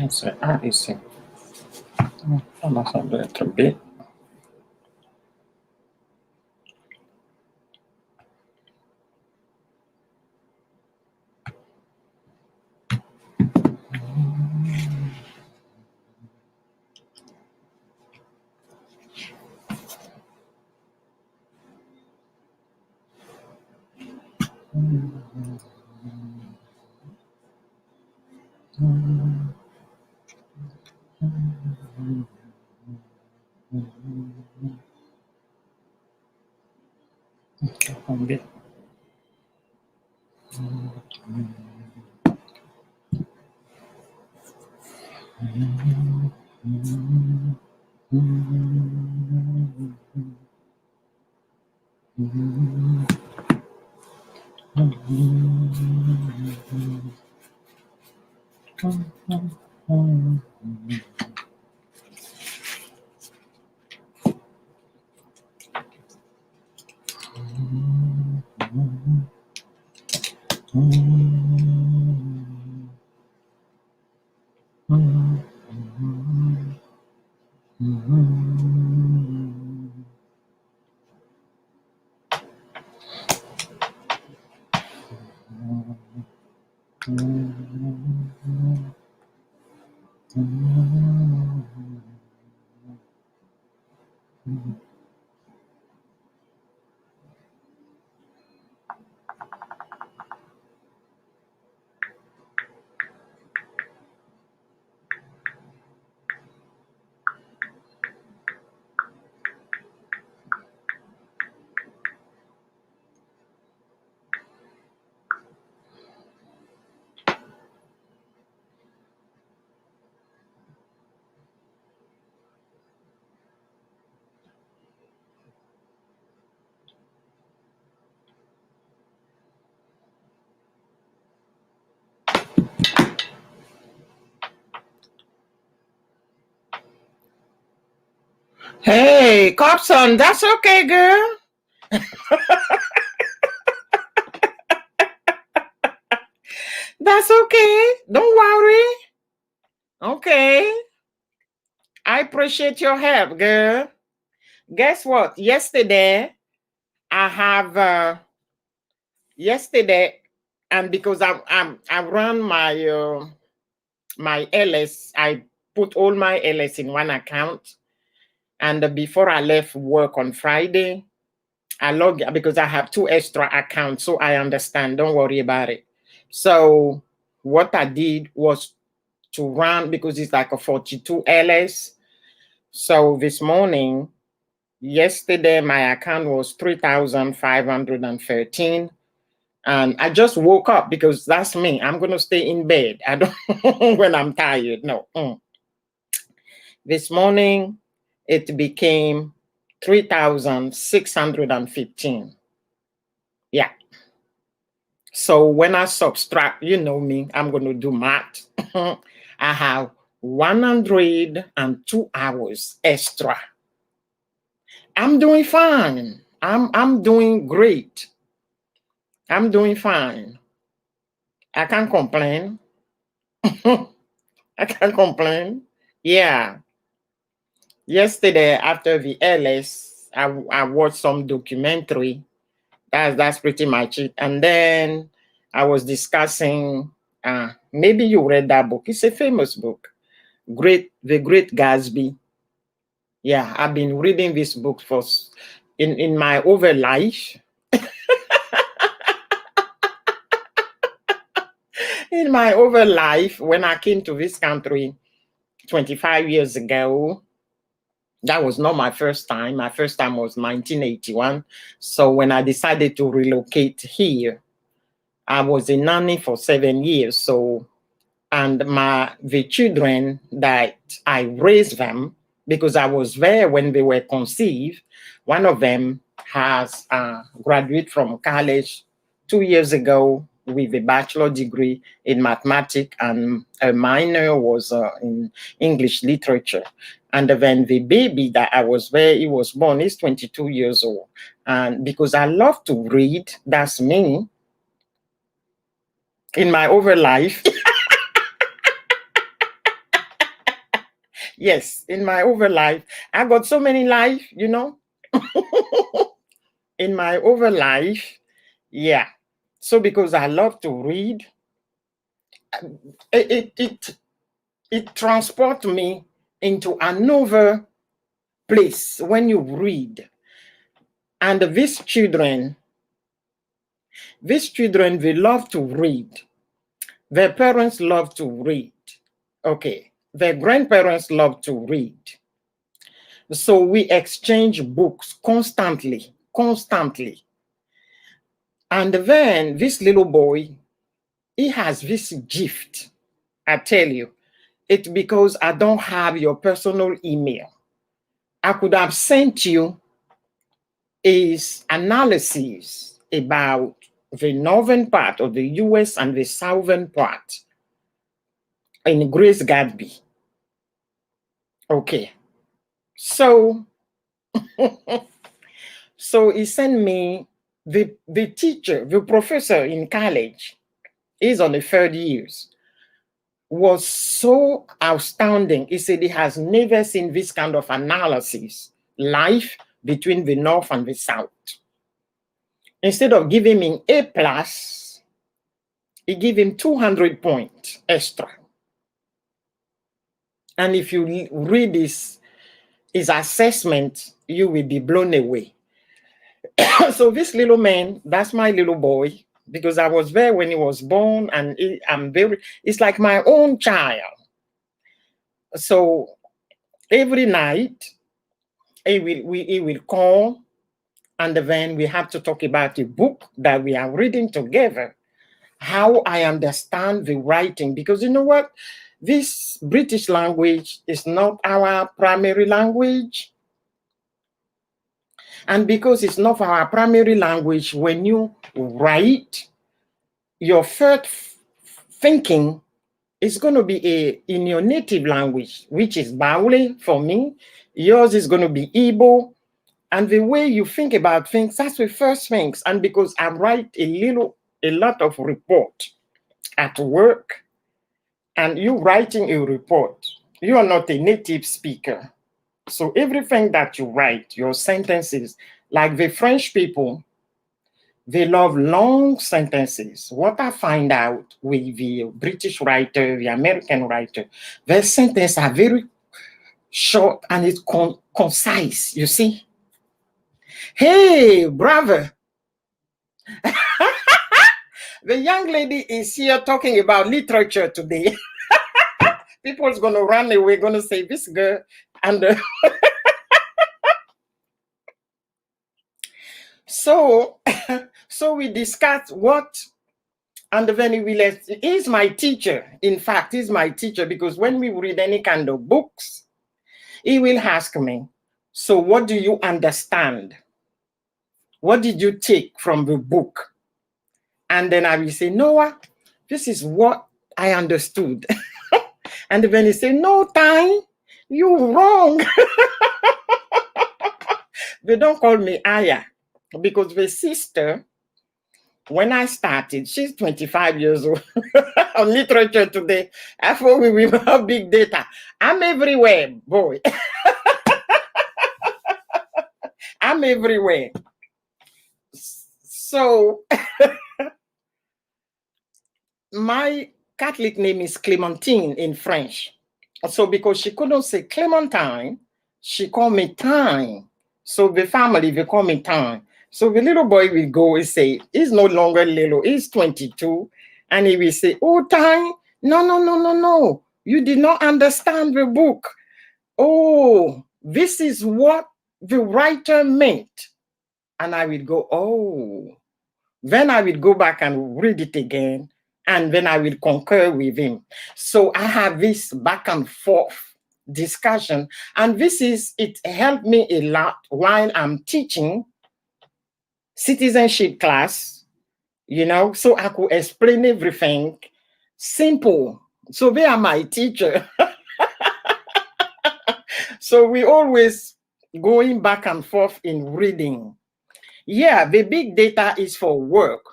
C'est ici. Ça doit être B. B. Hey, Copson, that's okay, girl. That's okay. Don't worry. Okay. I appreciate your help, girl. Guess what? Yesterday, I have yesterday, and because I run my LS, I put all my LS in one account. And before I left work on Friday, I log because I have 2 extra accounts, so I understand. Don't worry about it. So what I did was to run because it's like a 42 LS. So this morning Yesterday, my account was 3,513. And I just woke up because that's me. I'm going to stay in bed. I don't when I'm tired. No. This morning, it became 3,615. Yeah. So when I subtract, you know me, I'm going to do math. I have 102 hours extra. I'm doing fine. I'm doing great. I'm doing fine. I can't complain. I can't complain. Yeah. Yesterday after the LS, I watched some documentary. That's pretty much it. And then I was discussing. Maybe you read that book. It's a famous book, The Great Gatsby. Yeah, I've been reading this book for in my over life. In my over life, when I came to this country 25 years ago, that was not my first time. My first time was 1981. So when I decided to relocate here, I was a nanny for 7 years. So, and the children that I raised them, because I was there when they were conceived, one of them has graduated from college 2 years ago with a bachelor degree in mathematics, and a minor was in English literature. And then the baby that I was there, he was born, he's 22 years old. And because I love to read, that's me. In my over life, yes, in my over life, I got so many life, in my over life, yeah. So because I love to read, it transports me into another place when you read. And these children, they love to read. Their parents love to read. Okay. Their grandparents love to read. So we exchange books constantly. And then this little boy, he has this gift. I tell you, it's because I don't have your personal email. I could have sent you his analysis about the northern part of the US and the southern part in Grace Gatsby. Okay. So, so he sent me the teacher, the professor in college, he's on the third years, was so outstanding. He said he has never seen this kind of analysis, life between the North and the South. Instead of giving him A plus, he gave him 200 points extra. And if you read his assessment, you will be blown away. So this little man, that's my little boy, because I was there when he was born, and it's like my own child. So every night he will call, and then we have to talk about the book that we are reading together, how I understand the writing, because you know what? This British language is not our primary language. And because it's not our primary language, when you write, your first thinking is going to be in your native language, which is Baule for me. Yours is going to be Igbo. And the way you think about things, that's the first things. And because I write a lot of report at work, and you writing a report, you are not a native speaker. So everything that you write, your sentences, like the French people, they love long sentences. What I find out with the British writer, the American writer, their sentences are very short and it's concise, you see. Hey, brother. The young lady is here talking about literature today. People's going to run away, going to say, this girl, and So, so we discussed what, and then he will, he's my teacher. In fact, he's my teacher because when we read any kind of books, he will ask me, so what do you understand? What did you take from the book? And then I will say, Noah, this is what I understood. And then he say, no, Time, you wrong. They don't call me Aya because the sister, when I started, she's 25 years old on literature today. I thought we have big data. I'm everywhere, boy. I'm everywhere. So my Catholic name is Clementine in French. So because she couldn't say Clementine, she called me Time. So the family, they call me Time. So the little boy will go and say, he's no longer little, he's 22. And he will say, oh, Time, no, no, no, no, no. You did not understand the book. Oh, this is what the writer meant. And I will go, oh. Then I will go back and read it again. And then I will concur with him. So I have this back and forth discussion. And it helped me a lot while I'm teaching citizenship class, so I could explain everything simple. So they are my teacher. So we always going back and forth in reading. Yeah, the big data is for work.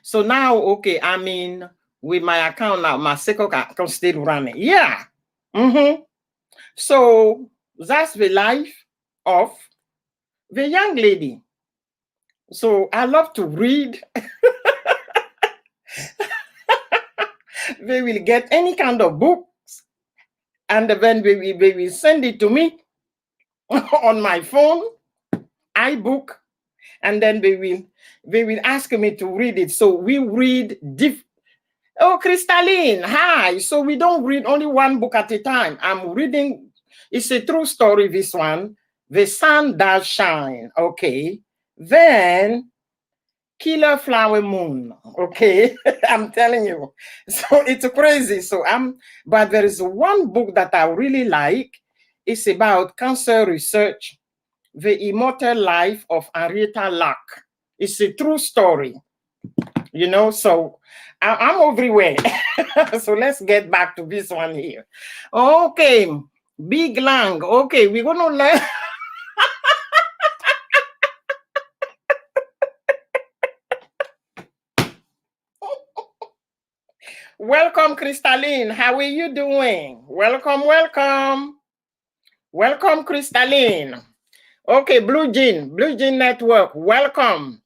So now, okay, I mean, with my account now, my second account still running. Yeah. So that's the life of the young lady. So I love to read. They will get any kind of books, and then they will send it to me on my phone, iBook, and then they will ask me to read it. So we read Oh, Crystalline, hi. So we don't read only one book at a time. I'm reading, it's a true story, this one. The Sun Does Shine, okay. Then Killer Flower Moon, okay. I'm telling you. So it's crazy. But there is one book that I really like. It's about cancer research, The Immortal Life of Henrietta Lacks. It's a true story. So I'm everywhere. So let's get back to this one here. Okay, Big Lang. Okay, we're going to learn. Welcome, Crystalline. How are you doing? Welcome, welcome. Welcome, Crystalline. Okay, Blue Jean Network. Welcome.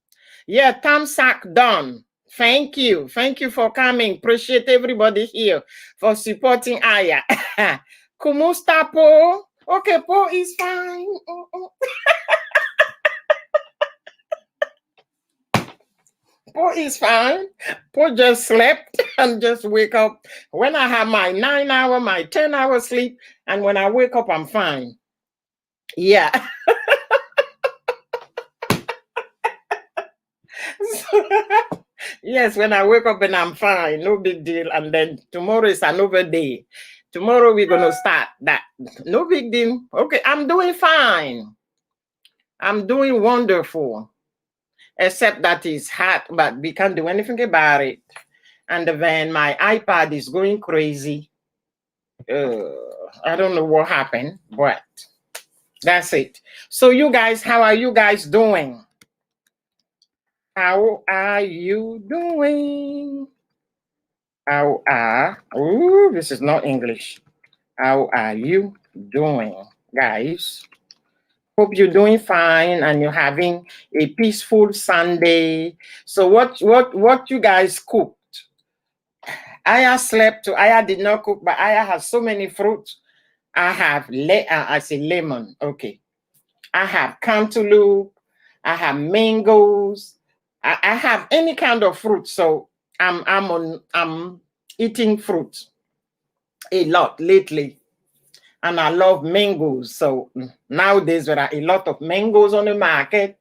Yeah, Tamsak done. Thank you. Thank you for coming. Appreciate everybody here for supporting Aya. Kumusta po? Okay, Po is fine. Po is fine. Po just slept and just wake up. When I have my 9-hour, my 10-hour sleep, and when I wake up, I'm fine. Yeah. Yes, when I wake up and I'm fine, no big deal. And then tomorrow is another day. Tomorrow we're going to start that. No big deal. Okay, I'm doing fine. I'm doing wonderful. Except that it's hot, but we can't do anything about it. And then my iPad is going crazy. I don't know what happened, but that's it. So you guys, how are you guys doing? How are you doing? This is not English. How are you doing, guys? Hope you're doing fine and you're having a peaceful Sunday. So what you guys cooked? Aya slept too. Aya did not cook, but Aya has so many fruits. I have I say lemon. Okay. I have cantaloupe. I have mangoes. I have any kind of fruit. So I'm eating fruit a lot lately. and I love mangoes. So nowadays there are a lot of mangoes on the market.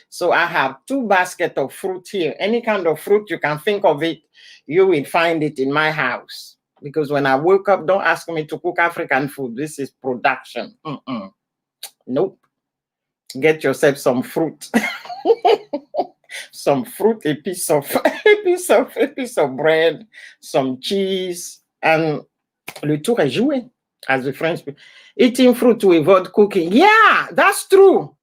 So I have 2 baskets of fruit here. Any kind of fruit you can think of it, you will find it in my house. Because when I woke up, don't ask me to cook African food. This is production. Nope. Get yourself some fruit. Some fruit, a piece of bread, some cheese, and le tour est joué, as the French people. Eating fruit to avoid cooking. Yeah, that's true.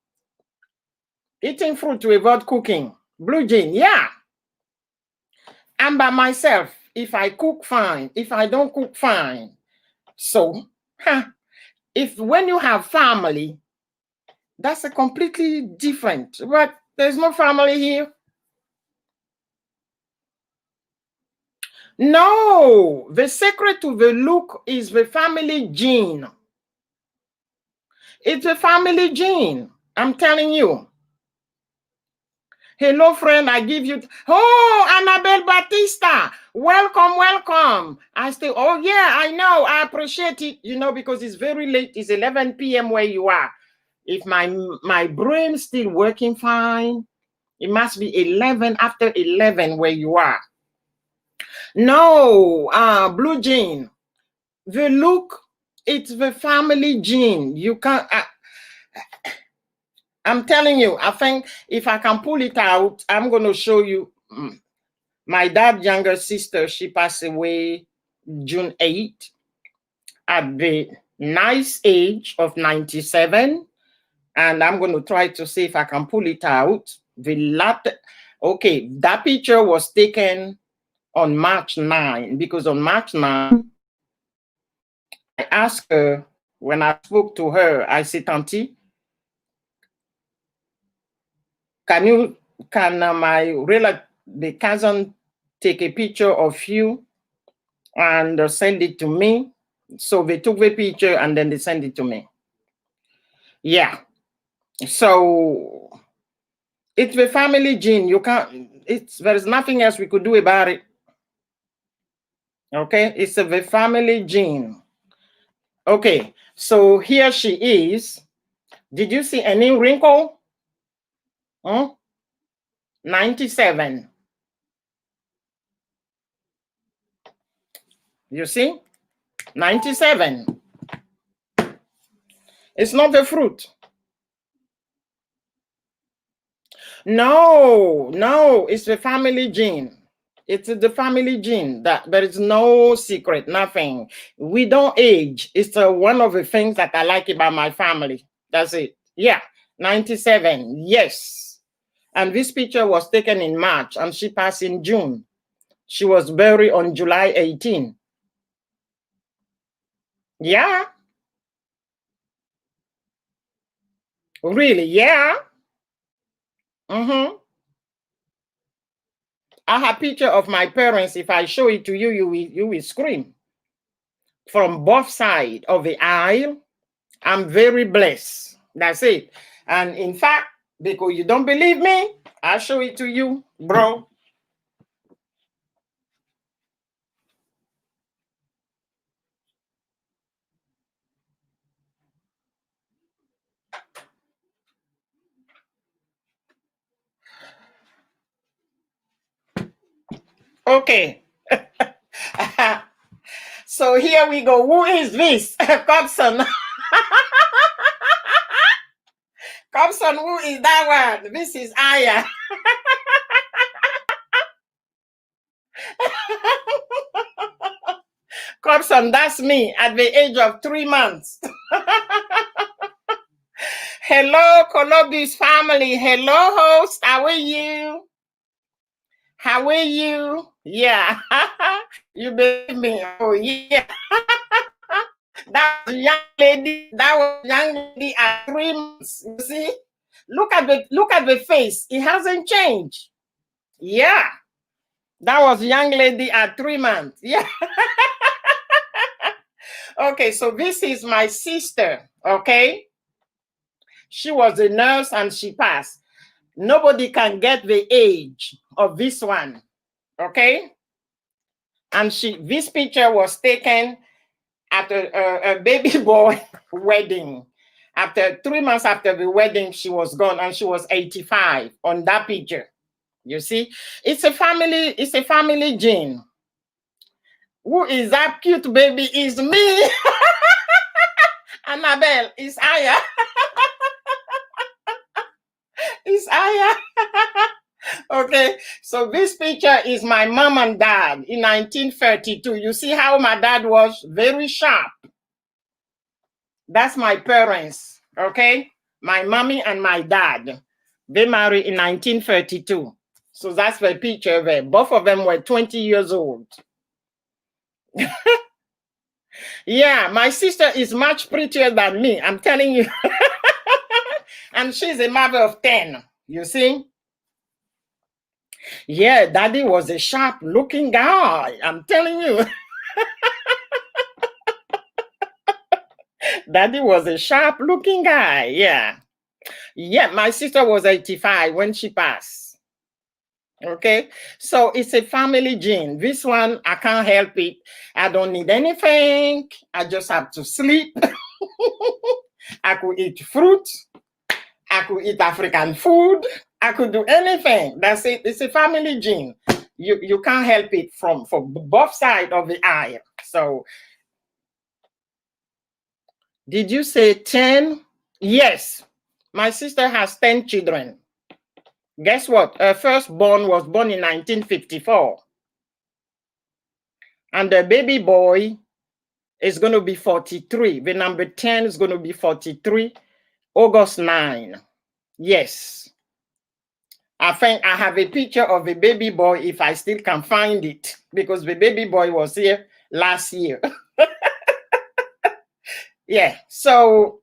Eating fruit to avoid cooking. Blue Jean, yeah. I'm by myself. If I cook, fine. If I don't cook, fine. So, if when you have family, that's a completely different. But there's no family here. No, the secret to the look is the family gene. It's a family gene. I'm telling you. Hello, friend. I give you. Oh, Annabelle Batista. Welcome, welcome. I still. Oh, yeah, I know. I appreciate it. You know, because it's very late. It's 11 p.m. where you are. If my brain's still working fine, it must be 11 after 11 where you are. No, Blue Jean. The look, it's the family gene. You can't. I'm telling you, I think if I can pull it out, I'm going to show you. My dad's younger sister, she passed away June 8th at the nice age of 97. And I'm going to try to see if I can pull it out. Okay, that picture was taken on March 9, because on March 9, I asked her, when I spoke to her, I said, Auntie, can my relative, the cousin, take a picture of you and send it to me? So they took the picture and then they sent it to me. Yeah. So it's the family gene. You can't, there's nothing else we could do about it. Okay, it's the family gene. Okay, so here she is. Did you see any wrinkle? 97. You see? 97. It's not the fruit. No, it's the family gene. It's the family gene. That there is no secret, nothing. We don't age. It's one of the things that I like about my family. That's it. Yeah, 97. Yes. And this picture was taken in March and she passed in June. She was buried on July 18. Yeah. Really? Yeah. I have a picture of my parents. If I show it to you, you will scream. From both sides of the aisle, I'm very blessed. That's it. And in fact, because you don't believe me, I'll show it to you, bro. Okay. So here we go. Who is this? Cobson. Cobson, who is that one? This is Aya. Cobson, that's me at the age of 3 months. Hello, Columbus family. Hello, host. How are you? How are you? Yeah. You believe me? Oh, yeah. That was young lady. That was young lady at 3 months. You see? Look at the face. It hasn't changed. Yeah. That was young lady at 3 months. Yeah. Okay, so this is my sister. Okay. She was a nurse and she passed. Nobody can get the age of this one. Okay. And this picture was taken after a baby boy wedding. After 3 months after the wedding, she was gone, and she was 85 on that picture. You see, it's a family gene. Who is that cute baby? Is me. Annabelle, is Aya. Is Aya. Okay, so this picture is my mom and dad in 1932. You see how my dad was very sharp. That's my parents, okay? My mommy and my dad. They married in 1932. So that's the picture there. Both of them were 20 years old. Yeah, my sister is much prettier than me, I'm telling you. And she's a mother of 10, you see? Yeah, daddy was a sharp looking guy, I'm telling you. Daddy was a sharp looking guy, yeah. Yeah, my sister was 85 when she passed. Okay, so it's a family gene. This one, I can't help it. I don't need anything. I just have to sleep. I could eat fruit. I could eat African food. I could do anything. That's it. It's a family gene. You can't help it from both sides of the aisle. So, did you say 10? Yes. My sister has 10 children. Guess what? Her firstborn was born in 1954. And the baby boy is going to be 43. The number 10 is going to be 43, August 9. Yes. I think I have a picture of the baby boy if I still can find it, because the baby boy was here last year. Yeah. So,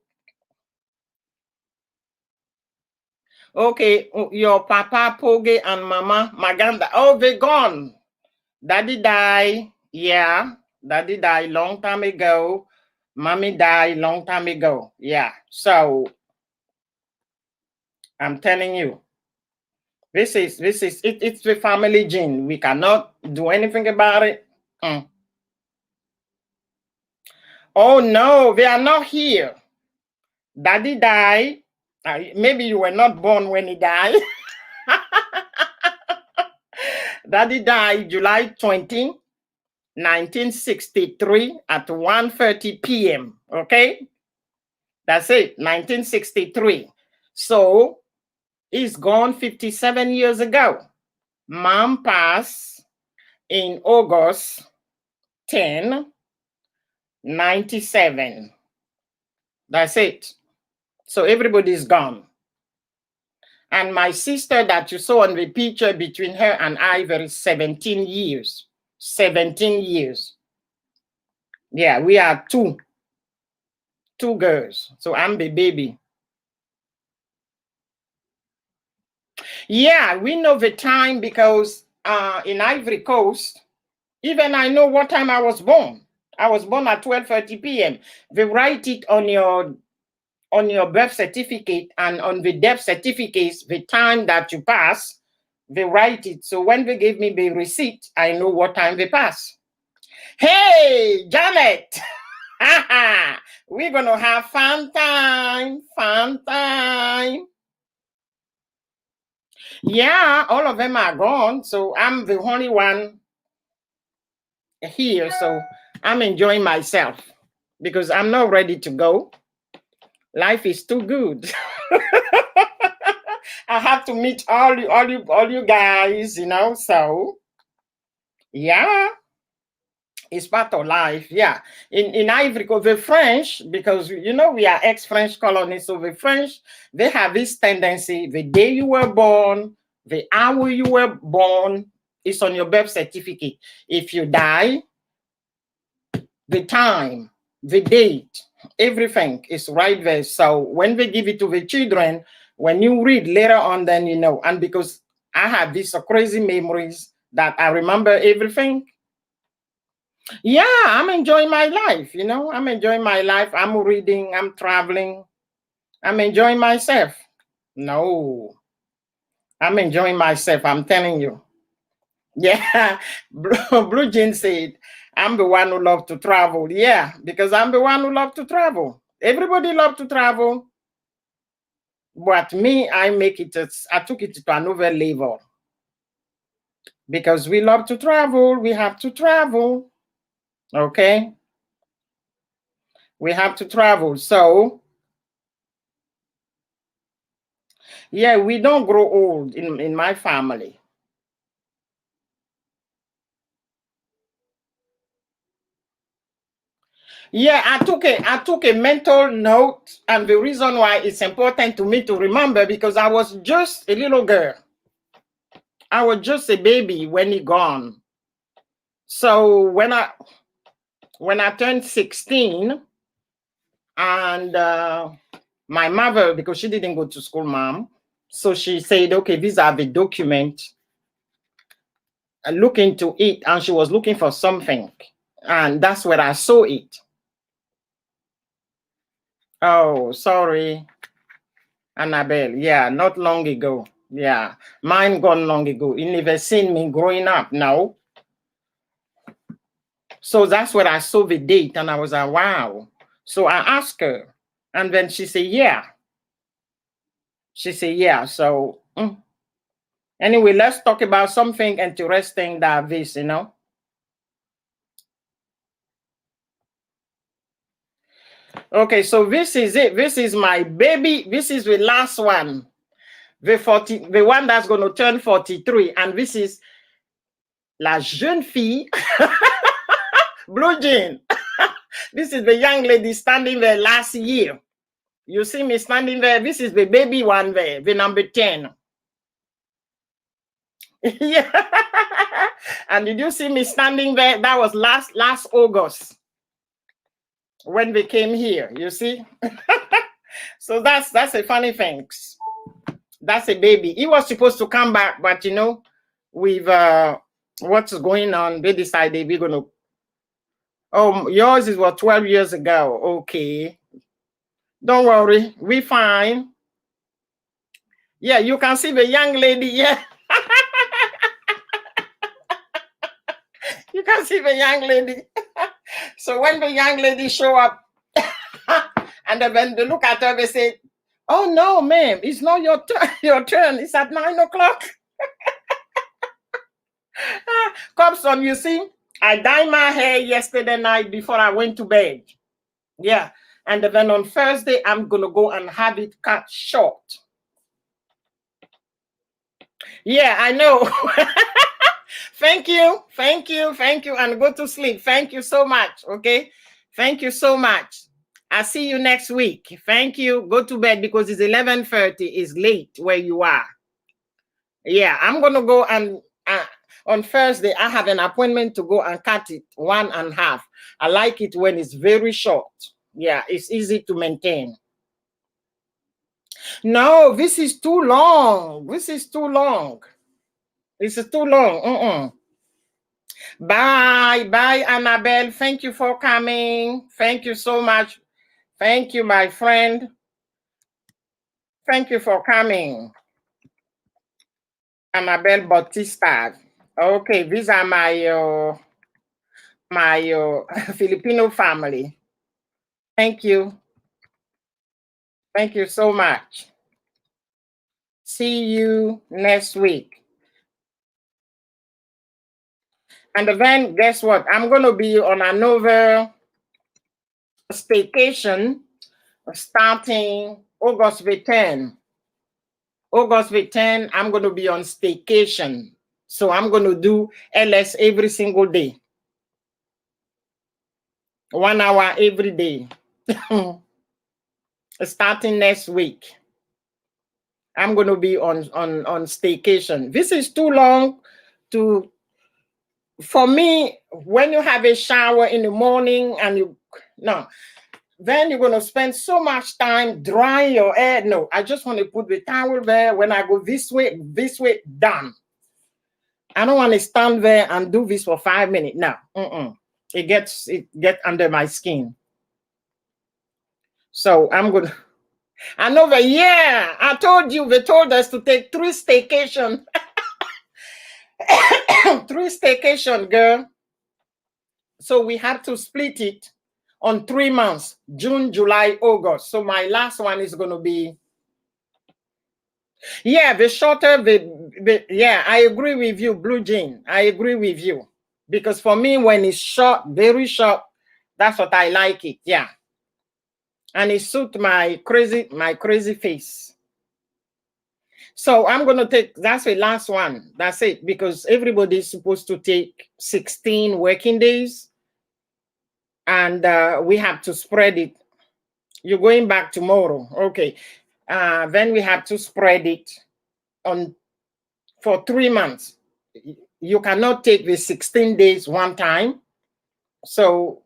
okay, your papa, Poge, and mama, Maganda, oh, they're gone. Daddy died. Yeah. Daddy died long time ago. Mommy died long time ago. Yeah. So I'm telling you, this is it's the family gene. We cannot do anything about it. Oh no, they are not here. Daddy died. Maybe you were not born when he died. Daddy died July 20, 1963 at 1:30 p.m. Okay? That's it, 1963. So he's gone 57 years ago. Mom passed in August 10, 97. That's it. So everybody's gone. And my sister that you saw on the picture, between her and I, there is 17 years. 17 years. Yeah, we are two girls. So I'm the baby. Yeah, we know the time because in Ivory Coast, even I know what time I was born. I was born at 12:30 p.m. They write it on your birth certificate, and on the death certificates, the time that you pass, they write it. So when they give me the receipt, I know what time they pass. Hey, Janet, we're going to have fun time. Yeah, all of them are gone. So I'm the only one here. So I'm enjoying myself because I'm not ready to go. Life is too good. I have to meet all you guys, so yeah, it's part of life. Yeah. In Ivory Coast, the French, because we are ex-French colonies, so the French, they have this tendency: the day you were born, the hour you were born is on your birth certificate. If you die, the time, the date, everything is right there. So when they give it to the children, when you read later on, then you know. And because I have these crazy memories that I remember everything. Yeah, I'm enjoying my life, I'm enjoying my life. I'm reading, I'm traveling, I'm enjoying myself. No, I'm enjoying myself, I'm telling you. Yeah, Blue Jean said, I'm the one who love to travel. Yeah, because I'm the one who love to travel. Everybody love to travel. But me, I took it to another level. Because we love to travel, we have to travel. Okay? We have to travel. So, yeah, we don't grow old in my family. Yeah, I took a mental note, and the reason why it's important to me to remember, because I was just a little girl. I was just a baby when he gone. So when I turned 16, and my mother, because she didn't go to school, mom, so she said, okay, these are the documents. Look into it, and she was looking for something, and that's where I saw it. Oh, sorry, Annabelle. Yeah, not long ago. Yeah, mine gone long ago. You never seen me growing up. No. So that's where I saw the date, and I was like, wow. So I asked her, and then she said, yeah. She said, yeah. So anyway, let's talk about something interesting that this, you know. Okay, so this is it. This is my baby. This is the last one. The one that's going to turn 43. And this is la jeune fille, blue jean. This is the young lady standing there last year. You see me standing there. This is the baby one there, the number 10. Yeah. And did you see me standing there? That was last August when they came here, you see. So that's a funny thing. That's a baby. He was supposed to come back, but you know, with what's going on, they decided we're gonna. Oh, yours is what, 12 years ago. Okay, don't worry, we fine. Yeah, you can see the young lady. Yeah, you can see the young lady. So when the young lady show up, and then when they look at her, they say, "Oh no, ma'am, it's not your turn. Your turn. It's at 9 o'clock." Comes on, you see. I dyed my hair yesterday night before I went to bed. Yeah. And then on Thursday, I'm going to go and have it cut short. Yeah, I know. Thank you. Thank you. Thank you. And go to sleep. Thank you so much. Okay. Thank you so much. I'll see you next week. Thank you. Go to bed because it's 11:30. It's late where you are. Yeah, I'm going to go and on Thursday, I have an appointment to go and cut it 1.5. I like it when it's very short. Yeah, it's easy to maintain. No, this is too long. This is too long. This is too long. Bye. Bye, Annabelle. Thank you for coming. Thank you so much. Thank you, my friend. Thank you for coming. Annabelle Bautista. Okay, these are my Filipino family. Thank you. Thank you so much. See you next week. And then guess what? I'm going to be on another staycation starting August the 10th. August the 10th, I'm going to be on staycation. So I'm going to do LS every single day. 1 hour every day. Starting next week. I'm going to be on staycation. This is too long for me. When you have a shower in the morning and then you're going to spend so much time drying your hair. No, I just want to put the towel there. When I go this way, done. I don't want to stand there and do this for 5 minutes. No, it gets under my skin. So I'm good. I know that. Yeah, I told you. They told us to take 3 staycation. 3 staycation, girl. So we have to split it on 3 months, June, July, August. So my last one is going to be, yeah, the shorter, yeah, I agree with you, Blue Jean. I agree with you. Because for me, when it's short, very short, that's what I like it. Yeah. And it suits my crazy face. So I'm going to take, that's the last one. That's it. Because everybody is supposed to take 16 working days. And we have to spread it. You're going back tomorrow. Okay. Then we have to spread it on for 3 months. You cannot take the 16 days one time. So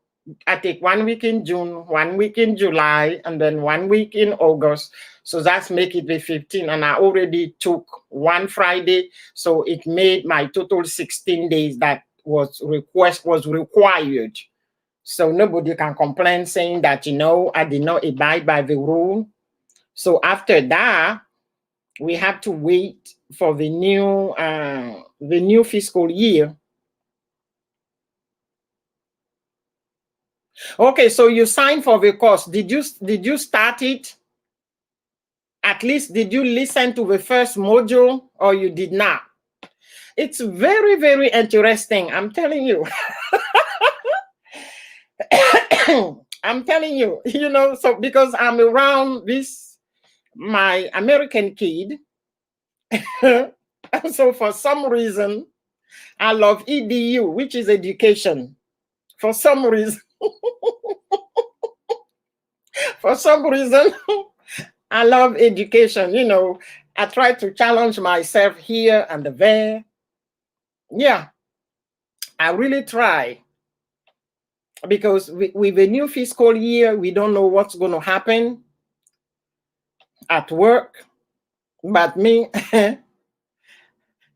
I take 1 week in June, 1 week in July, and then 1 week in August. So that's make it the 15. And I already took one Friday. So it made my total 16 days that was required. So nobody can complain saying that, you know, I did not abide by the rule. So after that, we have to wait for the new fiscal year. Okay, so you signed for the course. Did you start it? At least did you listen to the first module or you did not? It's very, very interesting. I'm telling you. I'm telling you, you know, so because I'm around my American kid. So for some reason, I love EDU, which is education. For some reason, for some reason, I love education. You know, I try to challenge myself here and there. Yeah, I really try. Because with the new fiscal year, we don't know what's going to happen at work. But me,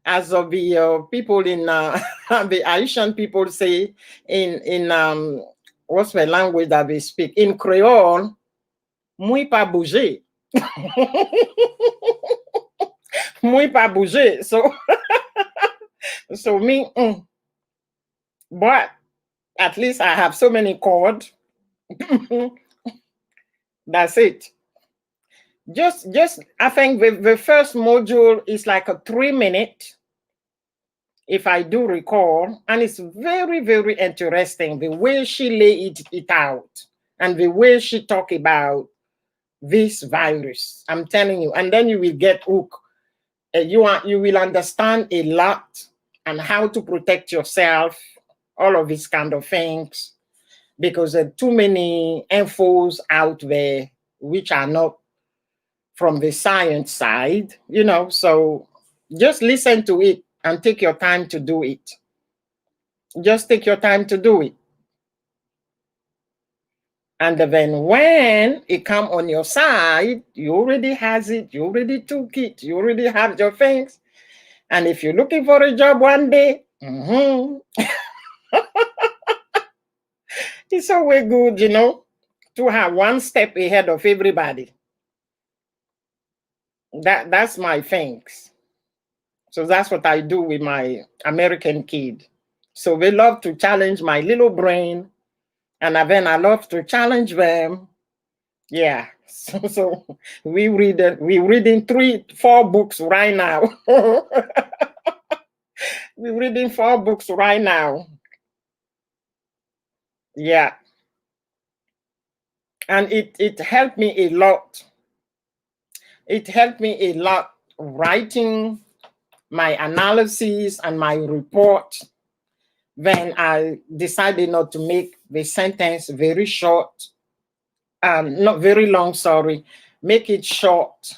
as of the people in the Haitian people say in what's the language that they speak in Creole, muy pas bouger. Muy pas bouger. So so me, but at least I have so many cords. That's it. Just I think the first module is like a 3-minute, if I do recall, and it's very, very interesting the way she lay it out and the way she talk about this virus. I'm telling you, and then you will get hooked. You will understand a lot and how to protect yourself, all of these kind of things, because there are too many infos out there which are not from the science side, you know. So just listen to it and take your time to do it. Just take your time to do it. And then when it come on your side, you already has it, you already took it, you already have your things. And if you're looking for a job one day, it's always good, you know, to have one step ahead of everybody. That's my things. So that's what I do with my American kid. So they love to challenge my little brain, and then I love to challenge them. Yeah. So we're reading 3-4 books right now. We're reading 4 books right now. Yeah. And it helped me a lot. It helped me a lot writing my analysis and my report. Then I decided not to make the sentence very short, not very long, sorry. Make it short,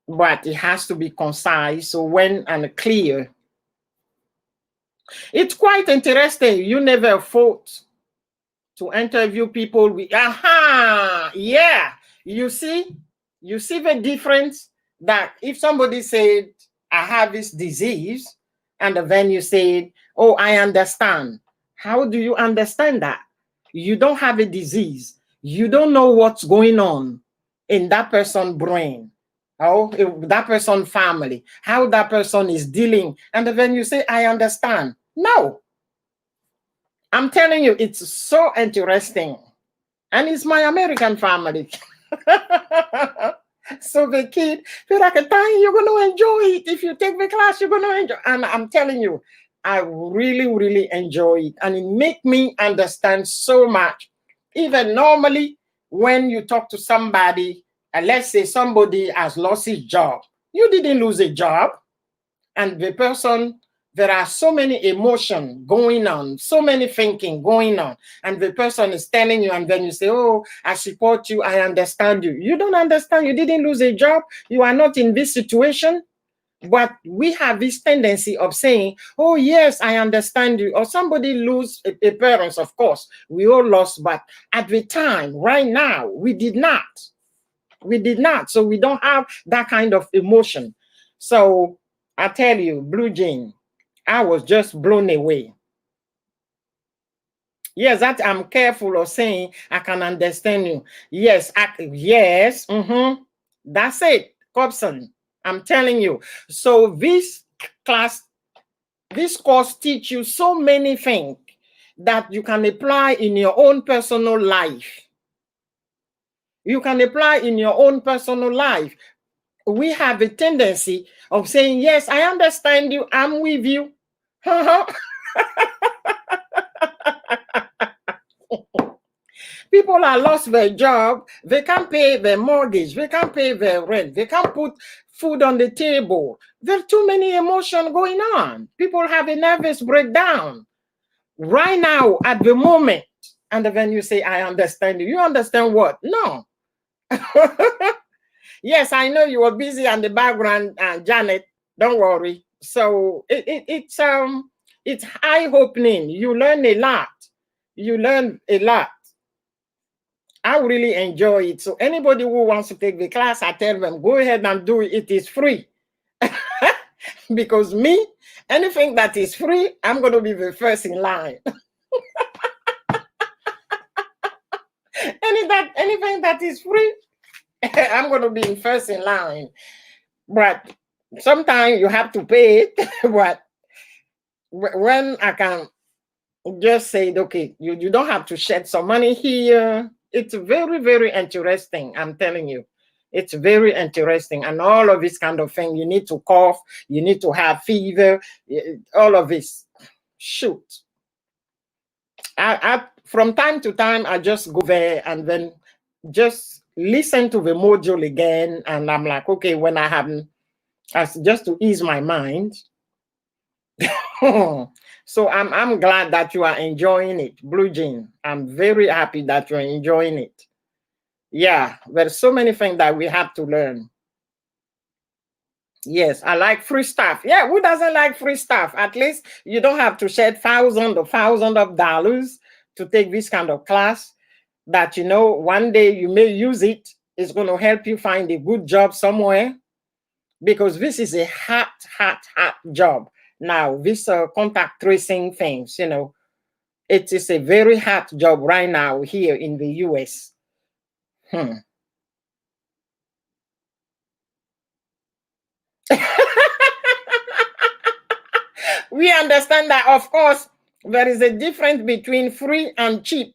but it has to be concise. So when and clear. It's quite interesting. You never thought to interview people with, yeah. You see the difference that if somebody said, I have this disease, and then you said, oh, I understand. How do you understand that? You don't have a disease. You don't know what's going on in that person's brain, how that person's family, how that person is dealing. And then you say, I understand. No. I'm telling you, it's so interesting. And it's my American family. So the kid feel like a time you're going to enjoy it. If you take the class, you're going to enjoy. And I'm telling you, I really, really enjoy it. And it make me understand so much. Even normally, when you talk to somebody, and let's say somebody has lost his job, you didn't lose a job. And the person, there are so many emotions going on, so many thinking going on, and the person is telling you, and then you say, oh, I support you, I understand you. You don't understand. You didn't lose a job. You are not in this situation. But we have this tendency of saying, oh, yes, I understand you. Or somebody lose a parent, of course. We all lost, but at the time, right now, we did not. We did not. So we don't have that kind of emotion. So I tell you, Blue Jean, I was just blown away. Yes, that I'm careful of saying I can understand you. Yes, yes, that's it, Cobson. I'm telling you. So this class, this course teach you so many things that you can apply in your own personal life. You can apply in your own personal life. We have a tendency of saying, yes, I understand you, I'm with you. People are lost their job, they can't pay their mortgage, they can't pay their rent, they can't put food on the table. There are too many emotions going on. People have a nervous breakdown right now at the moment. And then you say, I understand you. You understand what? No. Yes, I know you were busy on the background, Janet. Don't worry. So it's eye-opening. You learn a lot. You learn a lot. I really enjoy it. So anybody who wants to take the class, I tell them, go ahead and do it. It is free. Because me, anything that is free, I'm going to be the first in line. Anything that is free, I'm going to be first in line. But sometimes you have to pay it. But when I can just say, okay, you don't have to shed some money here. It's very, very interesting. I'm telling you, it's very interesting. And all of this kind of thing, you need to cough, you need to have fever, all of this. Shoot. I from time to time, I just go there and then just listen to the module again. And I'm like, okay, when I haven't, just to ease my mind. So I'm glad that you are enjoying it, Blue Jean. I'm very happy that you're enjoying it. Yeah, there's so many things that we have to learn. Yes, I like free stuff. Yeah, who doesn't like free stuff? At least you don't have to shed thousands of dollars to take this kind of class that, you know, one day you may use it. It's going to help you find a good job somewhere, because this is a hot job. Now, this contact tracing things, you know, it is a very hot job right now here in the US. We understand that, of course, there is a difference between free and cheap.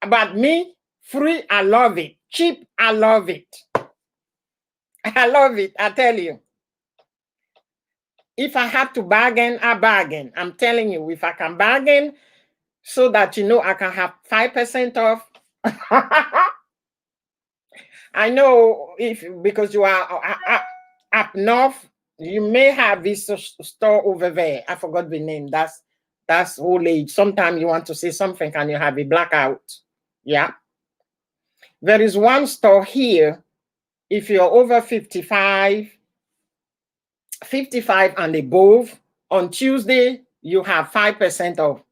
But me, free, I love it. Cheap, I love it. I love it, I tell you. If I have to bargain, I bargain. I'm telling you, if I can bargain so that, you know, I can have 5% off. I know because you are up north, you may have this store over there. I forgot the name. That's old age. Sometimes you want to say something and you have a blackout. Yeah. There is one store here. If you're over 55 and above, on Tuesday, you have 5% off.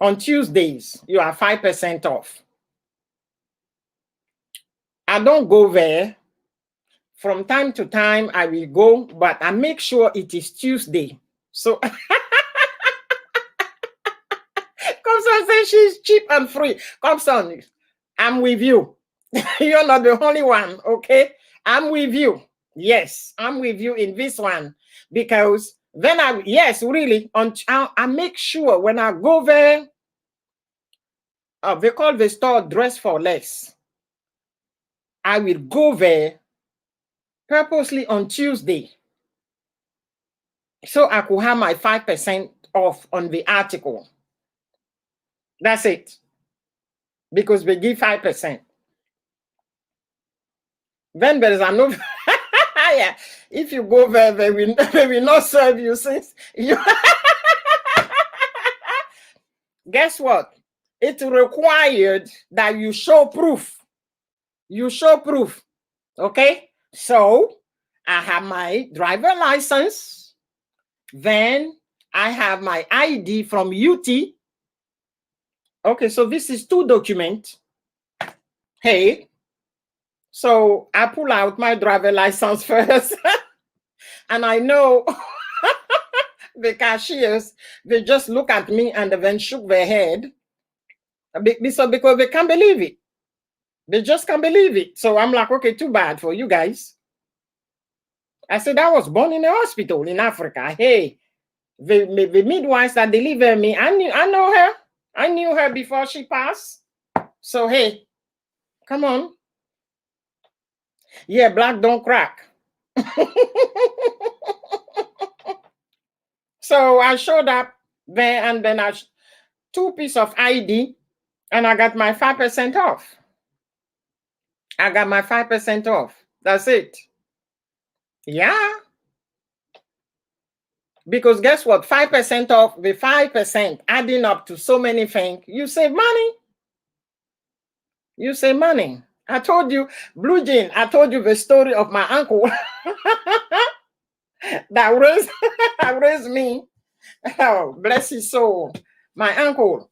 On Tuesdays, you are 5% off. I don't go there. From time to time, I will go, but I make sure it is Tuesday. So Comson says she's cheap and free. Comson, I'm with you. You're not the only one, okay? I'm with you. Yes, I'm with you in this one, because Then yes, really, I make sure when I go there, they call the store Dress for Less. I will go there purposely on Tuesday, so I could have my 5% off on the article. That's it. Because we give 5%. Then there is another. Yeah. If you go there, they will not serve you since you. Guess what? It's required that you show proof. You show proof. Okay? So I have my driver license. Then I have my ID from UT. Okay, so this is 2 documents. Hey, so I pull out my driver license first. And I know the cashiers, they just look at me and then shook their head. Because they can't believe it. They just can't believe it. So I'm like, okay, too bad for you guys. I said, I was born in a hospital in Africa. Hey, the midwife that delivered me, I know her. I knew her before she passed. So, hey, come on. Yeah, black don't crack. So I showed up there and then I 2 pieces of ID and I got my 5% off. I got my 5% off. That's it. Yeah. Because guess what? 5% off, the 5% adding up to so many things, you save money. You save money. I told you, Blue Jean, I told you the story of my uncle that raised me. Oh, bless his soul. My uncle,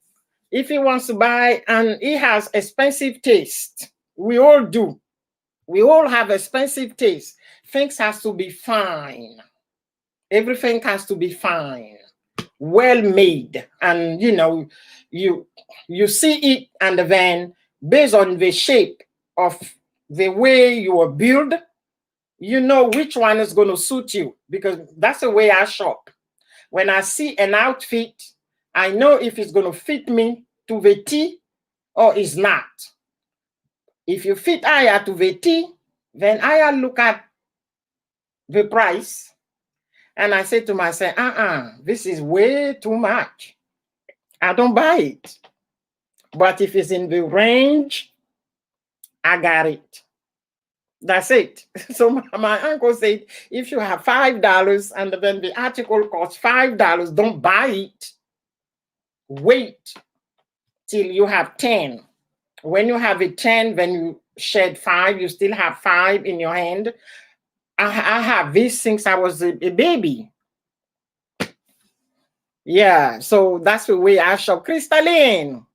if he wants to buy, and he has expensive taste, we all do. We all have expensive taste. Things has to be fine. Everything has to be fine, well made, and you see it, and then based on the shape of the way you are built, you know which one is going to suit you, because that's the way I shop. When I see an outfit, I know if it's going to fit me to the T or it's not. If you fit higher to the T, then I look at the price and I say to myself, this is way too much. I don't buy it. But if it's in the range, I got it. That's it. So my uncle said, if you have $5 and then the article costs $5, don't buy it. Wait till you have 10. When you have a 10, then you shed 5, you still have 5 in your hand. I have this since I was a baby. Yeah, so that's the way I shop. Crystalline,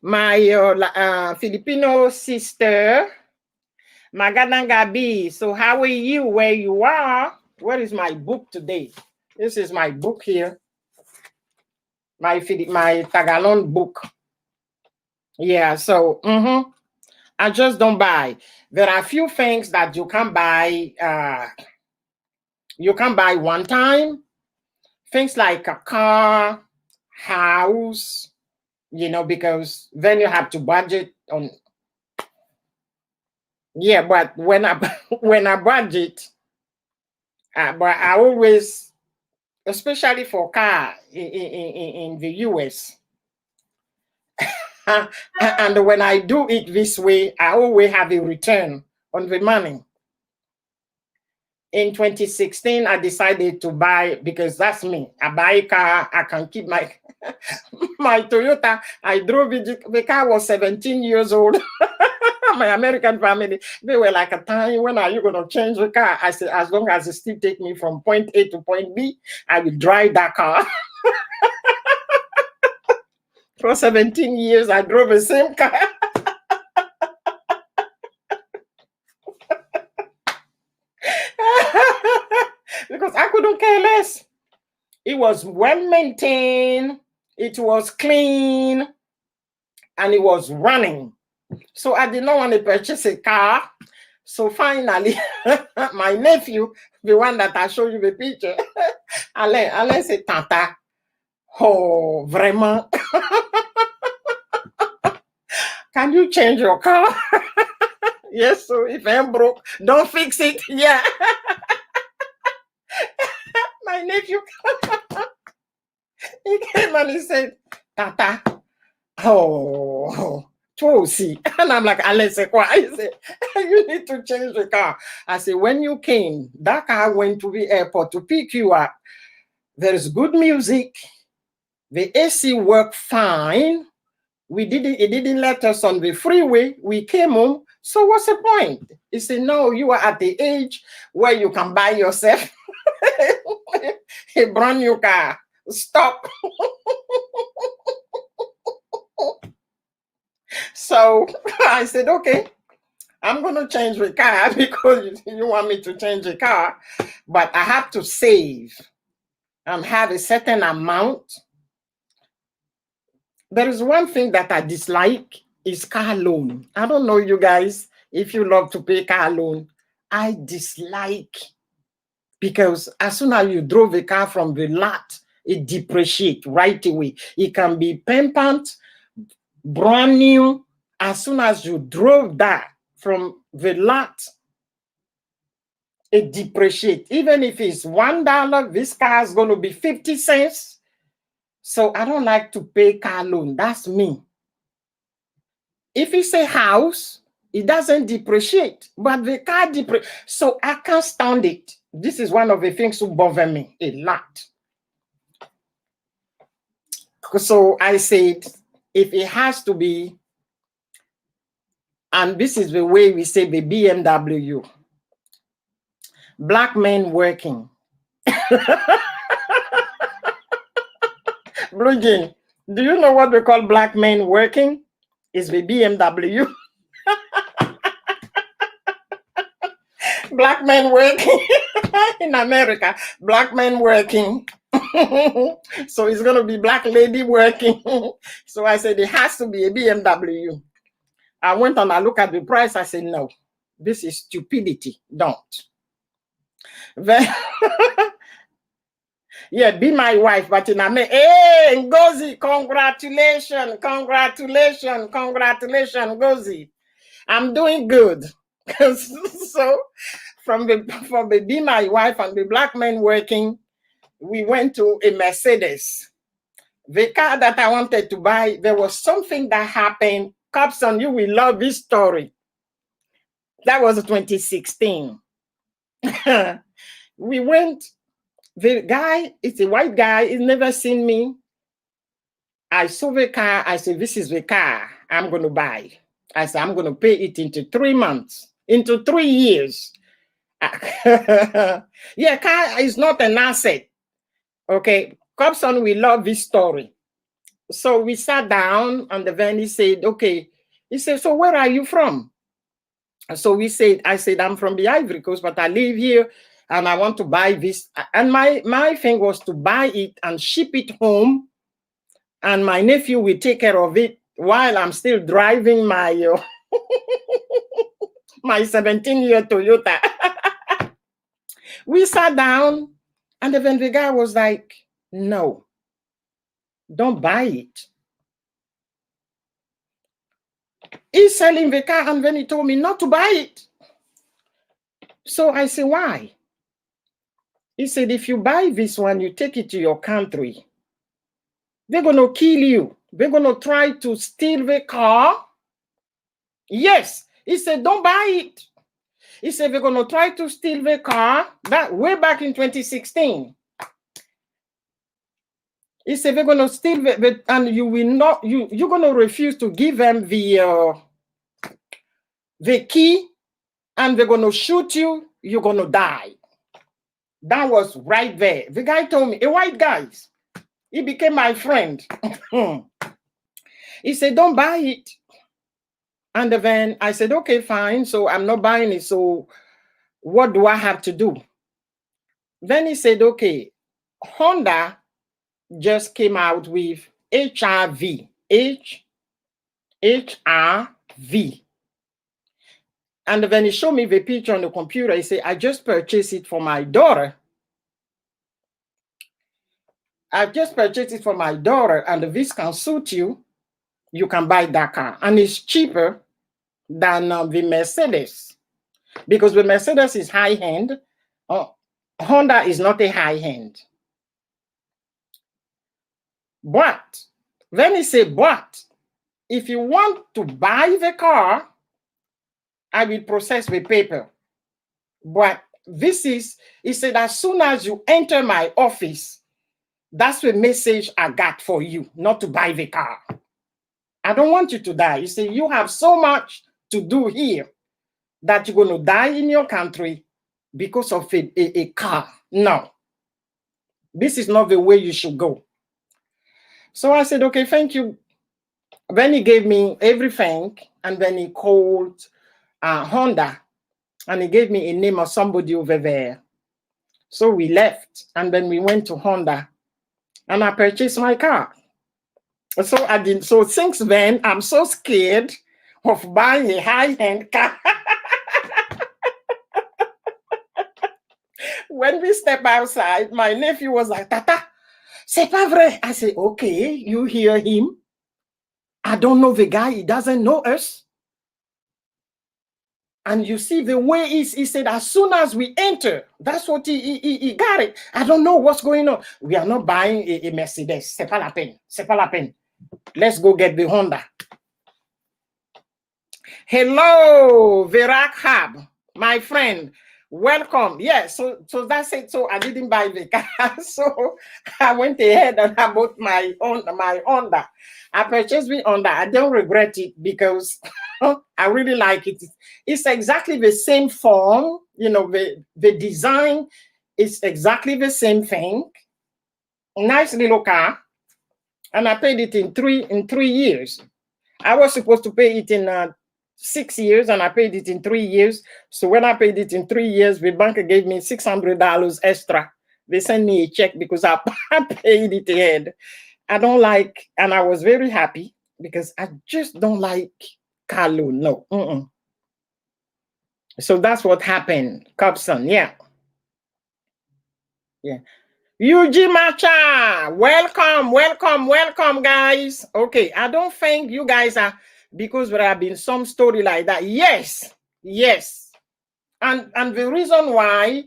my Filipino sister, Magandang gabi. So how are you where you are? Where is my book today? This is my book here. My Tagalog book. Yeah, so I just don't buy. There are a few things that you can buy. You can buy one time. Things like a car, house, because then you have to budget on. Yeah, but when I budget, but I always, especially for car in the US, and when I do it this way, I always have a return on the money. In 2016, I decided to buy, because that's me. I buy a car, I can keep my my Toyota. I drove it, the car was 17 years old. My American family, they were like, a time, when are you going to change the car? I said, as long as it still take me from point A to point B, I will drive that car. For 17 years, I drove the same car. Because I couldn't care less. It was well maintained, it was clean, and it was running. So I did not want to purchase a car So finally, my nephew, the one that I showed you the picture, Alain said, Tata, oh, vraiment, can you change your car? Yes, so if I'm broke, don't fix it. Yeah. My nephew, he came and he said, Tata, oh, toi aussi. And I'm like, Alain, c'est quoi? He said, you need to change the car. I said, when you came, that car went to the airport to pick you up. There's good music. The AC worked fine. It didn't let us on the freeway. We came home. So what's the point? He said, no, you are at the age where you can buy yourself a brand new car. Stop. So I said, okay, I'm going to change the car because you want me to change the car, but I have to save and have a certain amount. There is one thing that I dislike is car loan. I don't know you guys if you love to pay car loan. I dislike because as soon as you drove the car from the lot, it depreciates right away. It can be pimpant, brand new. As soon as you drove that from the lot, it depreciates. Even if it's $1, this car is going to be 50 cents. So I don't like to pay car loan. That's me. If it's a house, it doesn't depreciate, but the car depreciates. So I can't stand it. This is one of the things that bother me a lot. So I said, if it has to be, and this is the way we say the BMW, black men working. Blue Jean, do you know what we call black men working? It's the BMW. Black men working in America, black men working. So it's going to be black lady working. So I said, it has to be a BMW. I went and I looked at the price. I said, no, this is stupidity. Don't. Then, yeah, be my wife, but in America, hey, Ngozi, congratulations, congratulations, congratulations, Ngozi. I'm doing good. So from the Be My Wife and the black men working, we went to a Mercedes. The car that I wanted to buy, there was something that happened. Copson, you will love this story. That was 2016. We went, the guy, it's a white guy, he's never seen me. I saw the car, I said, this is the car I'm going to buy. I said, I'm going to pay it into 3 months, into 3 years. Yeah, car is not an asset. Okay, Copson, we love this story. So we sat down and then he said, okay. He said, so where are you from? So I said, I'm from the Ivory Coast, but I live here and I want to buy this. And my thing was to buy it and ship it home. And my nephew will take care of it while I'm still driving my, my 17-year Toyota. We sat down and then the guy was like, no, don't buy it. He's selling the car and then he told me not to buy it. So I said, why? He said, if you buy this one, you take it to your country, they're going to kill you. They're going to try to steal the car. Yes. He said, don't buy it. He said, they're going to try to steal the car. That way back in 2016. He said, they're going to steal the and you will not, you're going to refuse to give them the key and they're going to shoot you. You're going to die. That was right there. The guy told me, a white guy. He became my friend. He said, don't buy it. And then I said, okay, fine. So I'm not buying it. So what do I have to do? Then he said, okay, Honda just came out with HRV. HRV. And when he showed me the picture on the computer, he said, I just purchased it for my daughter. I just purchased it for my daughter, and if this can suit you, you can buy that car. And it's cheaper than the Mercedes, because the Mercedes is high-end. Honda is not a high-end. But then he said, but if you want to buy the car, I will process the paper. But this is, he said, as soon as you enter my office, that's the message I got for you, not to buy the car. I don't want you to die. He said, you have so much to do here that you're going to die in your country because of a car. No, this is not the way you should go. So I said, okay, thank you. Then he gave me everything, and then he called Honda, and he gave me a name of somebody over there. So we left, and then we went to Honda, and I purchased my car. So I didn't. So since then, I'm so scared of buying a high-end car. When we step outside, my nephew was like, Tata, c'est pas vrai. I said, okay, you hear him? I don't know the guy. He doesn't know us. And you see the way he said, as soon as we enter, that's what he got it. I don't know what's going on. We are not buying a Mercedes. C'est pas la peine. C'est pas la peine. Let's go get the Honda. Hello, Virakhab, my friend. Welcome. Yeah, so that's it. So I didn't buy the car. So I went ahead and I bought my Honda. I purchased the Honda. I don't regret it because I really like it. It's exactly the same form. You know, the design is exactly the same thing. Nice little car. And I paid it in 3 years. I was supposed to pay it in 6 years, and I paid it in 3 years. So when I paid it in 3 years, the bank gave me $600 extra. They sent me a check because I paid it ahead. I don't like, and I was very happy because I just don't like car loan. No. So that's what happened, Cobson. Yeah. Yuji Macha, welcome, guys. Okay, I don't think you guys are, because there have been some story like that. Yes. And the reason why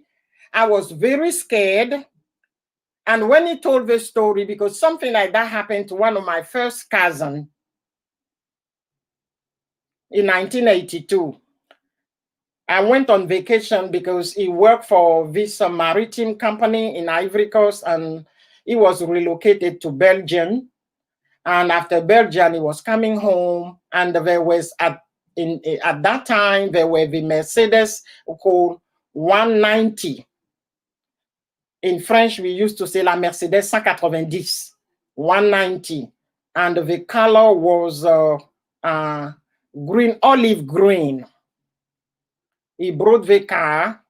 I was very scared, and when he told the story, because something like that happened to one of my first cousins in 1982. I went on vacation because he worked for this maritime company in Ivory Coast, and he was relocated to Belgium. And after Belgium, he was coming home, and there was at that time there were the Mercedes called 190. In French, we used to say la Mercedes 190, 190, and the color was olive green. He brought the car.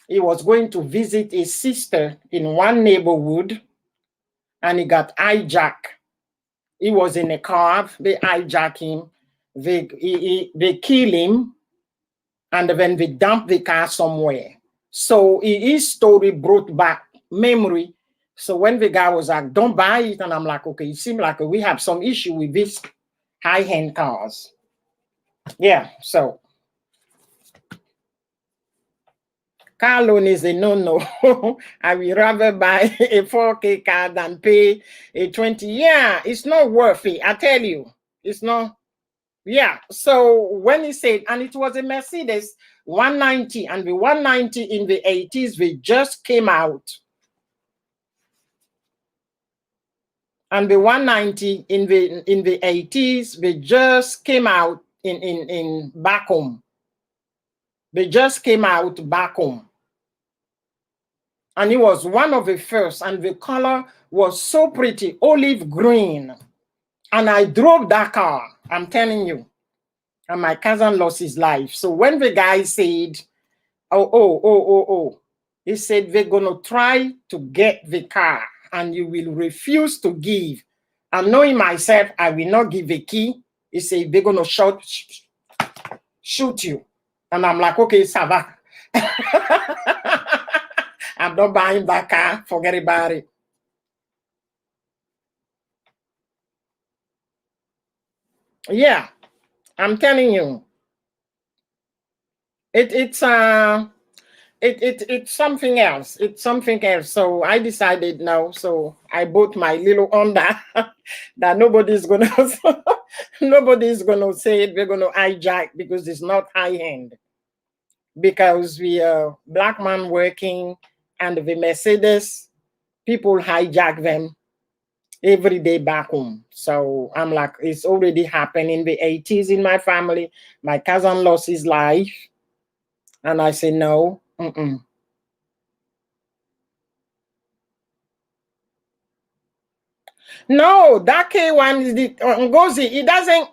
He was going to visit his sister in one neighborhood, and he got hijacked. He was in a car. They hijacked him. They kill him, and then they dump the car somewhere. So his story brought back memory. So when the guy was like, don't buy it, and I'm like, okay, it seems like we have some issue with these high-end cars. Yeah, so car loan is a no-no. I will rather buy a 4K car than pay a 20. Yeah, it's not worth it. I tell you, it's not. Yeah, so when he said, and it was a Mercedes 190, and the 190 in the 80s, they just came out. And the 190 in the 80s, they just came out in back home. They just came out back home. And it was one of the first, and the color was so pretty, olive green. And I drove that car, I'm telling you. And my cousin lost his life. So when the guy said, he said, they're going to try to get the car and you will refuse to give. And knowing myself, I will not give the key. He said, they're going to shoot you. And I'm like, okay, ça va. I'm not buying that car. Forget about it. Yeah, I'm telling you, it's it's something else. It's something else. So I decided no. So I bought my little Honda that nobody's gonna nobody's gonna say it. We're gonna hijack because it's not high end. Because we are black man working and the Mercedes, people hijack them every day back home. So I'm like, it's already happened in the 80s in my family. My cousin lost his life. And I say, no. No, that K1 is the Ngozi. It doesn't.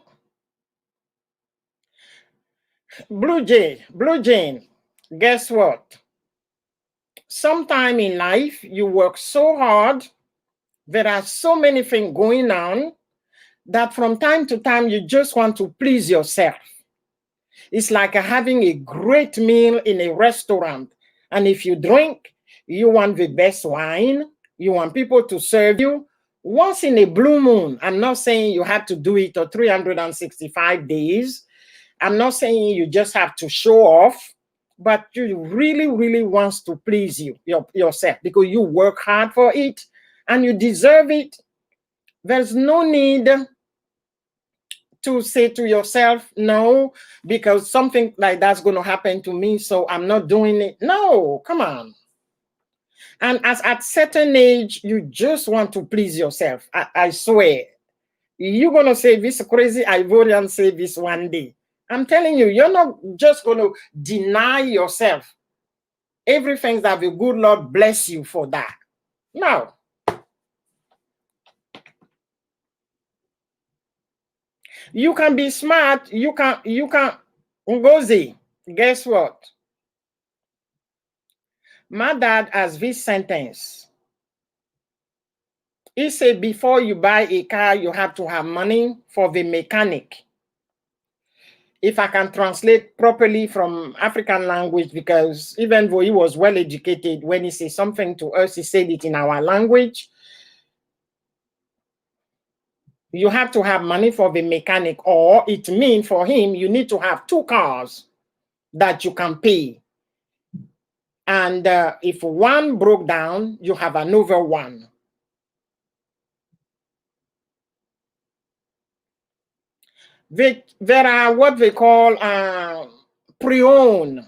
Blue Jane. Guess what? Sometime in life, you work so hard. There are so many things going on that from time to time, you just want to please yourself. It's like having a great meal in a restaurant. And if you drink, you want the best wine, you want people to serve you once in a blue moon. I'm not saying you have to do it for 365 days. I'm not saying you just have to show off, but you really, really wants to please yourself because you work hard for it and you deserve it. There's no need to say to yourself, no, because something like that's going to happen to me, so I'm not doing it. No, come on. And as at certain age, you just want to please yourself. I swear. You're going to say this crazy Ivorian say this one day. I'm telling you, you're not just going to deny yourself everything that the good Lord bless you for that. No. You can be smart. You can, Ngozi, guess what? My dad has this sentence. He said, before you buy a car, you have to have money for the mechanic. If I can translate properly from African language, because even though he was well educated, when he says something to us, he said it in our language. You have to have money for the mechanic, or it means for him, you need to have two cars that you can pay. And if one broke down, you have another one. There are what they call pre-owned.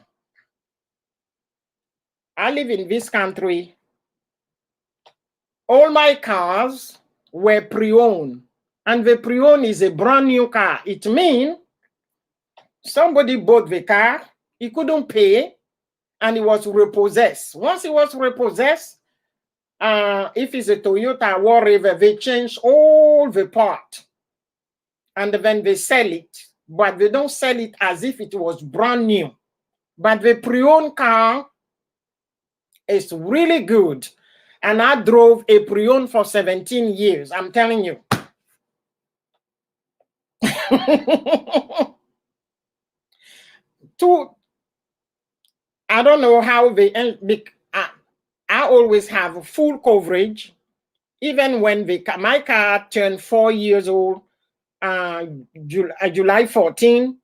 I live in this country. All my cars were pre-owned. And the pre-owned is a brand new car. It means somebody bought the car, he couldn't pay, and it was repossessed. Once it was repossessed, if it's a Toyota, whatever, they change all the part. And then they sell it. But they don't sell it as if it was brand new. But the pre-owned car is really good. And I drove a pre-owned for 17 years. I'm telling you. I don't know how they I always have full coverage. Even when my car turned 4 years old, July 14,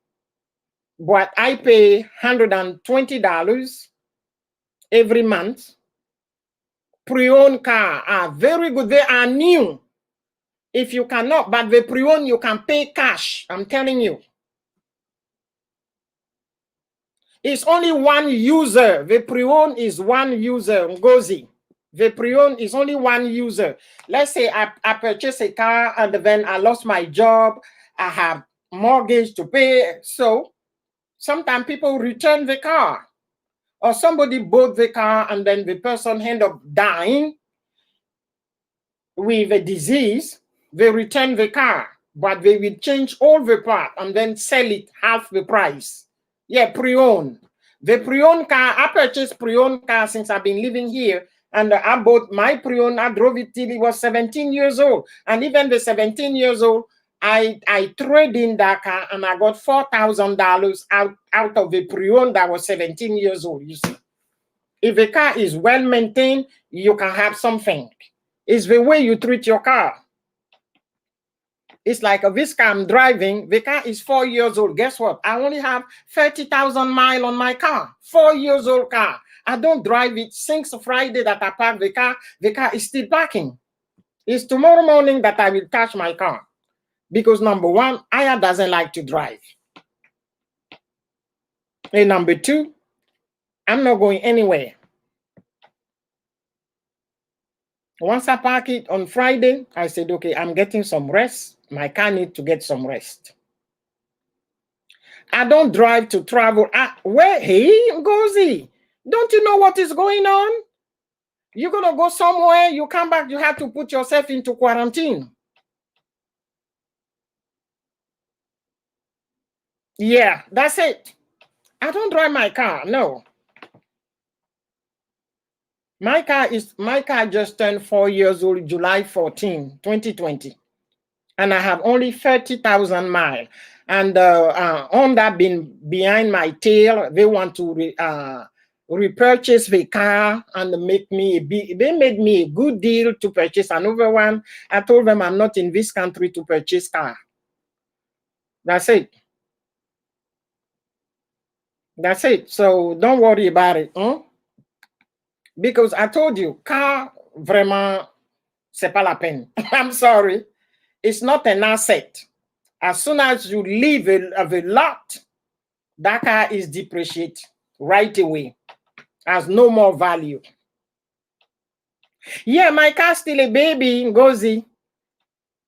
but I pay $120 every month. Pre-owned car are very good. They are new. If you cannot, but the pre-owned, you can pay cash. I'm telling you. It's only one user. The pre-owned is one user, Ngozi. The pre-owned is only one user. Let's say I purchased a car and then I lost my job. I have mortgage to pay. So sometimes people return the car. Or somebody bought the car and then the person ended up dying with a disease. They return the car, but they will change all the part and then sell it half the price. Yeah, pre-owned. The pre-owned car, I purchased pre-owned car since I've been living here. And I bought my pre-owned, I drove it till it was 17 years old. And even the 17 years old, I traded in that car and I got $4,000 out of a pre-owned that was 17 years old. You see, if a car is well maintained, you can have something. It's the way you treat your car. It's like this car I'm driving, the car is 4 years old. Guess what? I only have 30,000 miles on my car. 4 years old car. I don't drive it since Friday that I parked the car. The car is still parking. It's tomorrow morning that I will touch my car. Because number one, Aya doesn't like to drive. And number two, I'm not going anywhere. Once I park it on Friday, I said, okay, I'm getting some rest. My car needs to get some rest. I don't drive to travel. Where? Hey, Ngozi, don't you know what is going on? You're going to go somewhere, you come back, you have to put yourself into quarantine. Yeah, that's it. I don't drive my car, no. My car just turned 4 years old, July 14, 2020. And I have only 30,000 miles. And Honda been behind my tail. They want to repurchase the car and make me they made me a good deal to purchase another one. I told them I'm not in this country to purchase car. That's it. That's it. So don't worry about it. Because I told you, car, vraiment, c'est pas la peine. I'm sorry. It's not an asset. As soon as you leave a lot, that car is depreciated right away. Has no more value. Yeah, my car's still a baby, Ngozi.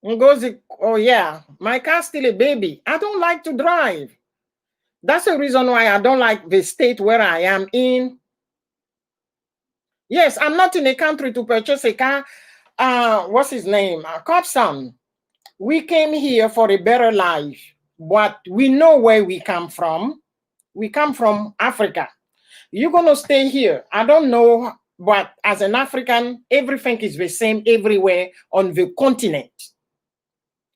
Ngozi, oh yeah, my car's still a baby. I don't like to drive. That's the reason why I don't like the state where I am in. Yes, I'm not in a country to purchase a car. What's his name? Copson. We came here for a better life, but we know where we come from. We come from Africa. You're going to stay here. I don't know, but as an African, everything is the same everywhere on the continent.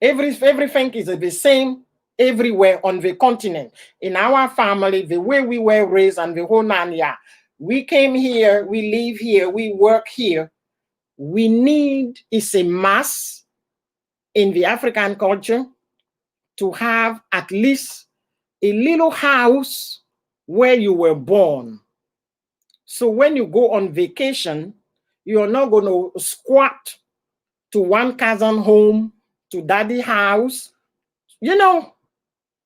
Everything is the same everywhere on the continent. In our family, the way we were raised and the whole nanya, we came here, we live here, we work here. We need, it's a must in the African culture to have at least a little house where you were born. So when you go on vacation, you're not going to squat to one cousin home, to daddy house, you know,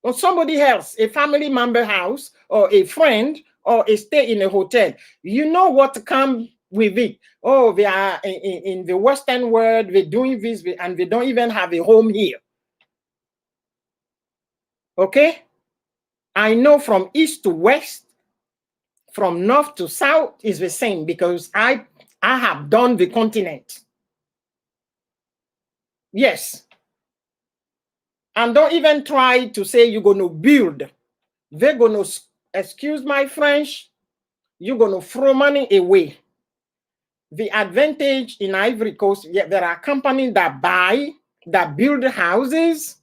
or somebody else, a family member house, or a friend, or a stay in a hotel. You know what comes with it. Oh, they are in the Western world, they're doing this, and they don't even have a home here. Okay? I know from east to west, from north to south is the same because I have done the continent. Yes. And don't even try to say you're going to build. They're going to, excuse my French, you're going to throw money away. The advantage in Ivory Coast, yeah, there are companies that buy, that build houses.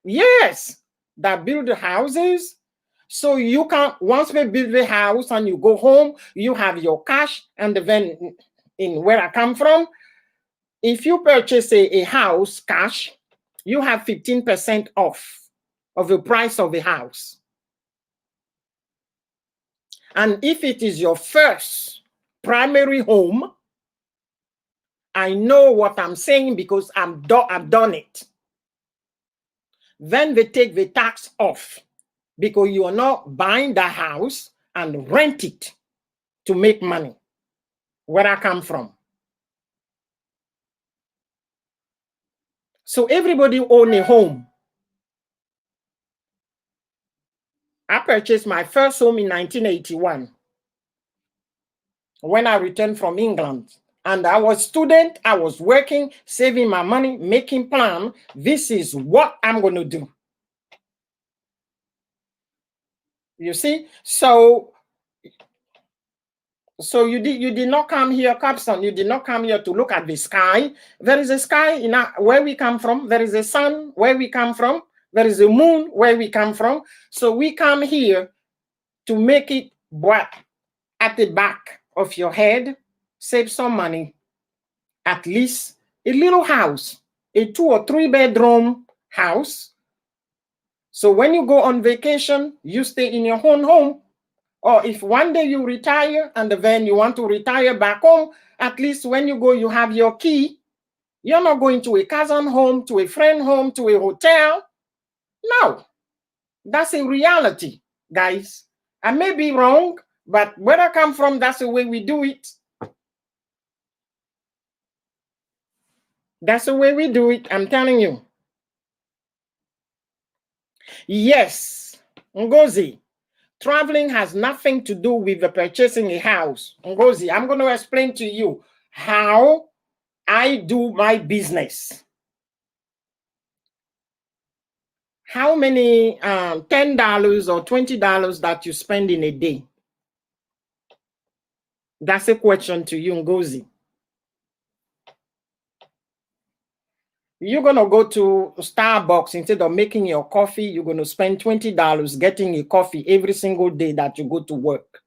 Yes, that build houses. So you can, once they build the house and you go home, you have your cash. And then in where I come from, if you purchase a house cash, you have 15% off of the price of the house. And if it is your first primary home, I know what I'm saying because I've done it. Then they take the tax off because you are not buying the house and rent it to make money. Where I come from. So everybody own a home. I purchased my first home in 1981 when I returned from England. And I was a student, I was working, saving my money, making plan. This is what I'm going to do. You see? So So you did not come here, Capson. You did not come here to look at the sky. There is a sky in where we come from. There is a sun where we come from. There is a moon where we come from. So we come here to make it at the back of your head, save some money, at least a little house, a 2 or 3 bedroom house. So when you go on vacation, you stay in your own home. Or if one day you retire and then you want to retire back home, at least when you go, you have your key. You're not going to a cousin home, to a friend home, to a hotel. No, that's a reality, guys. I may be wrong, but where I come from, that's the way we do it. That's the way we do it, I'm telling you. Yes, Ngozi, traveling has nothing to do with the purchasing a house. Ngozi, I'm going to explain to you how I do my business. How many $10 or $20 that you spend in a day? That's a question to you, Ngozi. You're going to go to Starbucks, instead of making your coffee, you're going to spend $20 getting a coffee every single day that you go to work.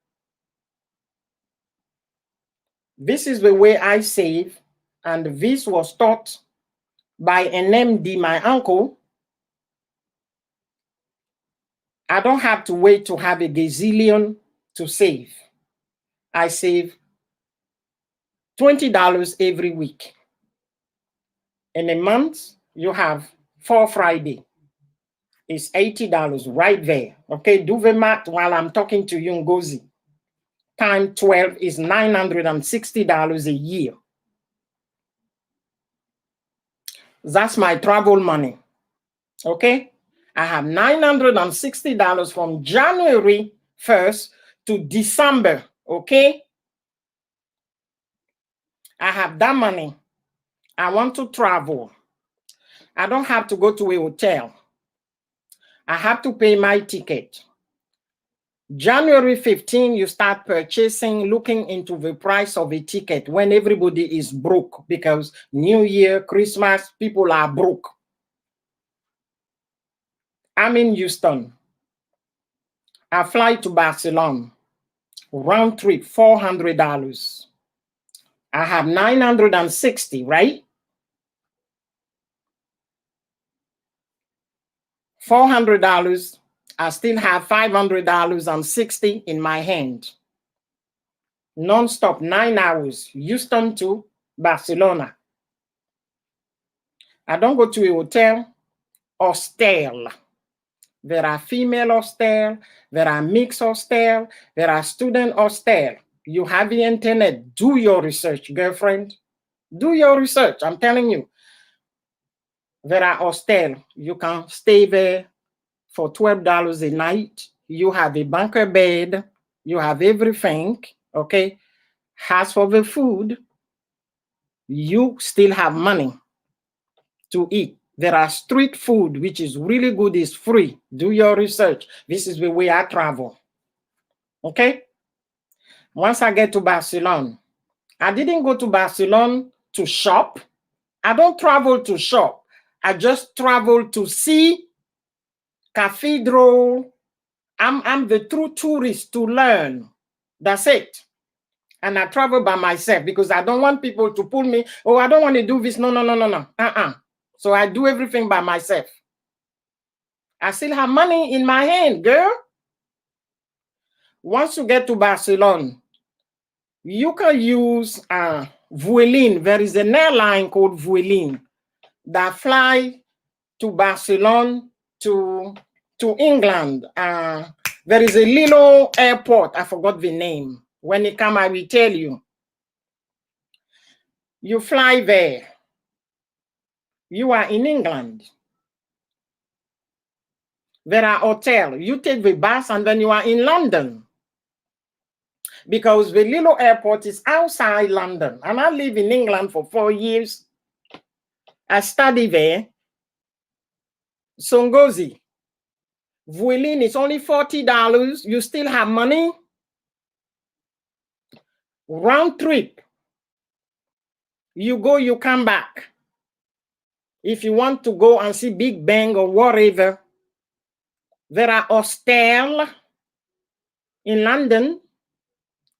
This is the way I save, and this was taught by an MD, my uncle. I don't have to wait to have a gazillion to save. I save $20 every week. In a month, you have 4 Fridays. It's $80 right there. Okay, do the math while I'm talking to you, Ngozi. Time 12 is $960 a year. That's my travel money. Okay, I have $960 from January 1st to December. Okay, I have that money. I want to travel. I don't have to go to a hotel. I have to pay my ticket. January 15, you start purchasing, looking into the price of a ticket when everybody is broke, because New Year, Christmas, people are broke. I'm in Houston. I fly to Barcelona. Round trip, $400. I have 960, right? $400. I still have $500.60 in my hand. Non-stop, 9 hours, Houston to Barcelona. I don't go to a hotel. Hostel. There are female hostel, there are mixed hostel, there are student hostel. You have the internet. Do your research, girlfriend. Do your research. I'm telling you. There are hostel. You can stay there for $12 a night. You have a bunker bed. You have everything. Okay. As for the food, you still have money to eat. There are street food, which is really good, is free. Do your research. This is the way I travel. Okay? Once I get to Barcelona, I didn't go to Barcelona to shop. I don't travel to shop. I just travel to see cathedral. I'm the true tourist to learn. That's it. And I travel by myself because I don't want people to pull me. Oh, I don't want to do this. No. So I do everything by myself. I still have money in my hand, girl. Once you get to Barcelona, you can use Vueling. There is an airline called Vueling that fly to Barcelona to England. There is a little airport. I forgot the name. When it come, I will tell you. You fly there. You are in England. There are hotels. You take the bus and then you are in London. Because the little airport is outside London. And I live in England for 4 years. I study there. Songozi, Vueling is only $40. You still have money. round trip. You go, you come back. If you want to go and see Big Bang or whatever, there are hostels in London.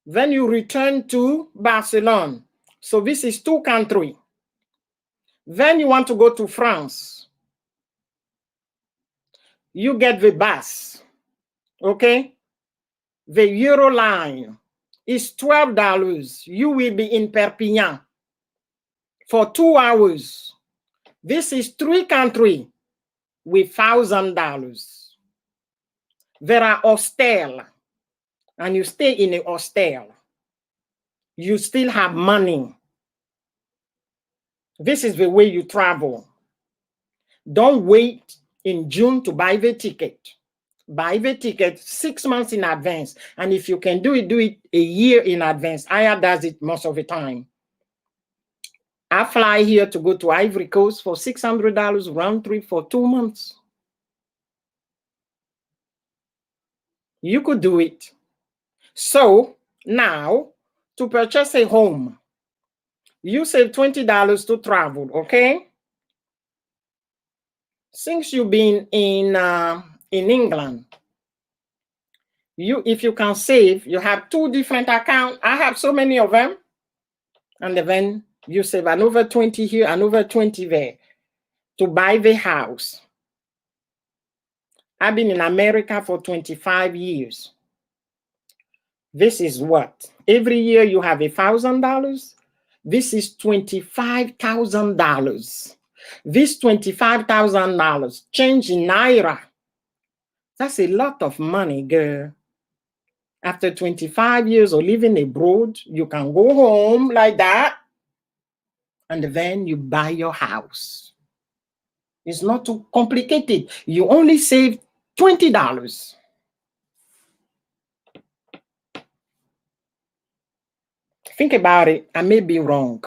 Then you return to Barcelona. So this is 2 countries. Then you want to go to France. You get the bus, okay? The Euro line is $12. You will be in Perpignan for 2 hours. This is 3 countries with $1,000. There are hostels, and you stay in a hostel. You still have money. This is the way you travel. Don't wait in June to buy the ticket. Buy the ticket 6 months in advance. And if you can do it a year in advance. Aya does it most of the time. I fly here to go to Ivory Coast for $600 round trip for 2 months. You could do it. So now, to purchase a home, you save $20 to travel, okay? Since you've been in England, if you can save, you have 2 different accounts. I have so many of them. And then you save another 20 here, another 20 there to buy the house. I've been in America for 25 years. This is what? Every year you have $1,000. This is $25,000. This $25,000 change in Naira. That's a lot of money, girl. After 25 years of living abroad, you can go home like that, and then you buy your house. It's not too complicated. You only save $20. Think about it. I may be wrong.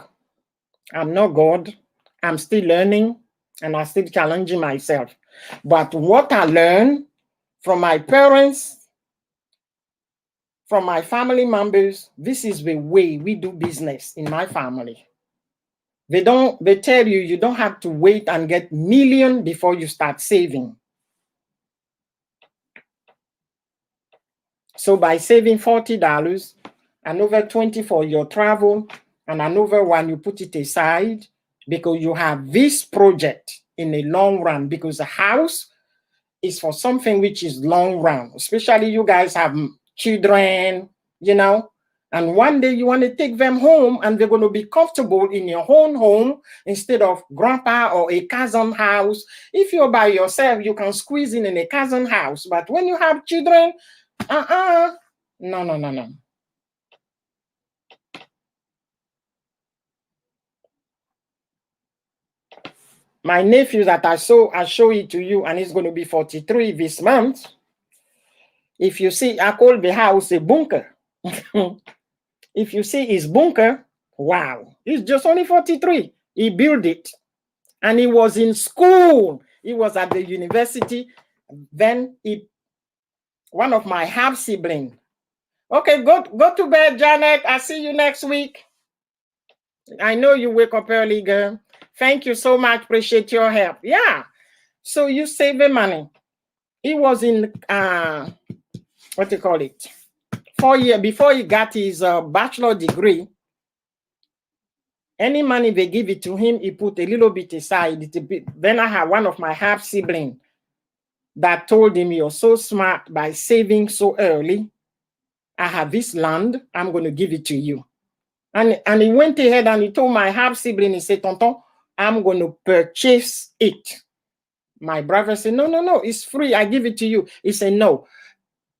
I'm not God. I'm still learning, and I'm still challenging myself. But what I learned from my parents, from my family members, this is the way we do business in my family. They tell you don't have to wait and get million before you start saving. So by saving $40, another 20 for your travel, and another one you put it aside because you have this project in a long run, because a house is for something which is long run, especially you guys have children, you know, and one day you want to take them home and they're going to be comfortable in your own home instead of grandpa or a cousin house. If you're by yourself, you can squeeze in a cousin house, but when you have children, no. My nephew that I show it to you, and he's going to be 43 this month. If you see, I call the house a bunker. If you see his bunker, wow, he's just only 43. He built it, and he was in school. He was at the university. Then one of my half siblings. Okay, go to bed, Janet. I'll see you next week. I know you wake up early, girl. Thank you so much. Appreciate your help. Yeah. So you save the money. He was in, what do you call it? 4 years before he got his bachelor degree. Any money they give it to him, he put a little bit aside. Then I have one of my half siblings that told him, you're so smart by saving so early. I have this land. I'm going to give it to you. And he went ahead and he told my half sibling, he said, Tonton, I'm going to purchase it. My brother said, no, it's free. I give it to you. He said, no,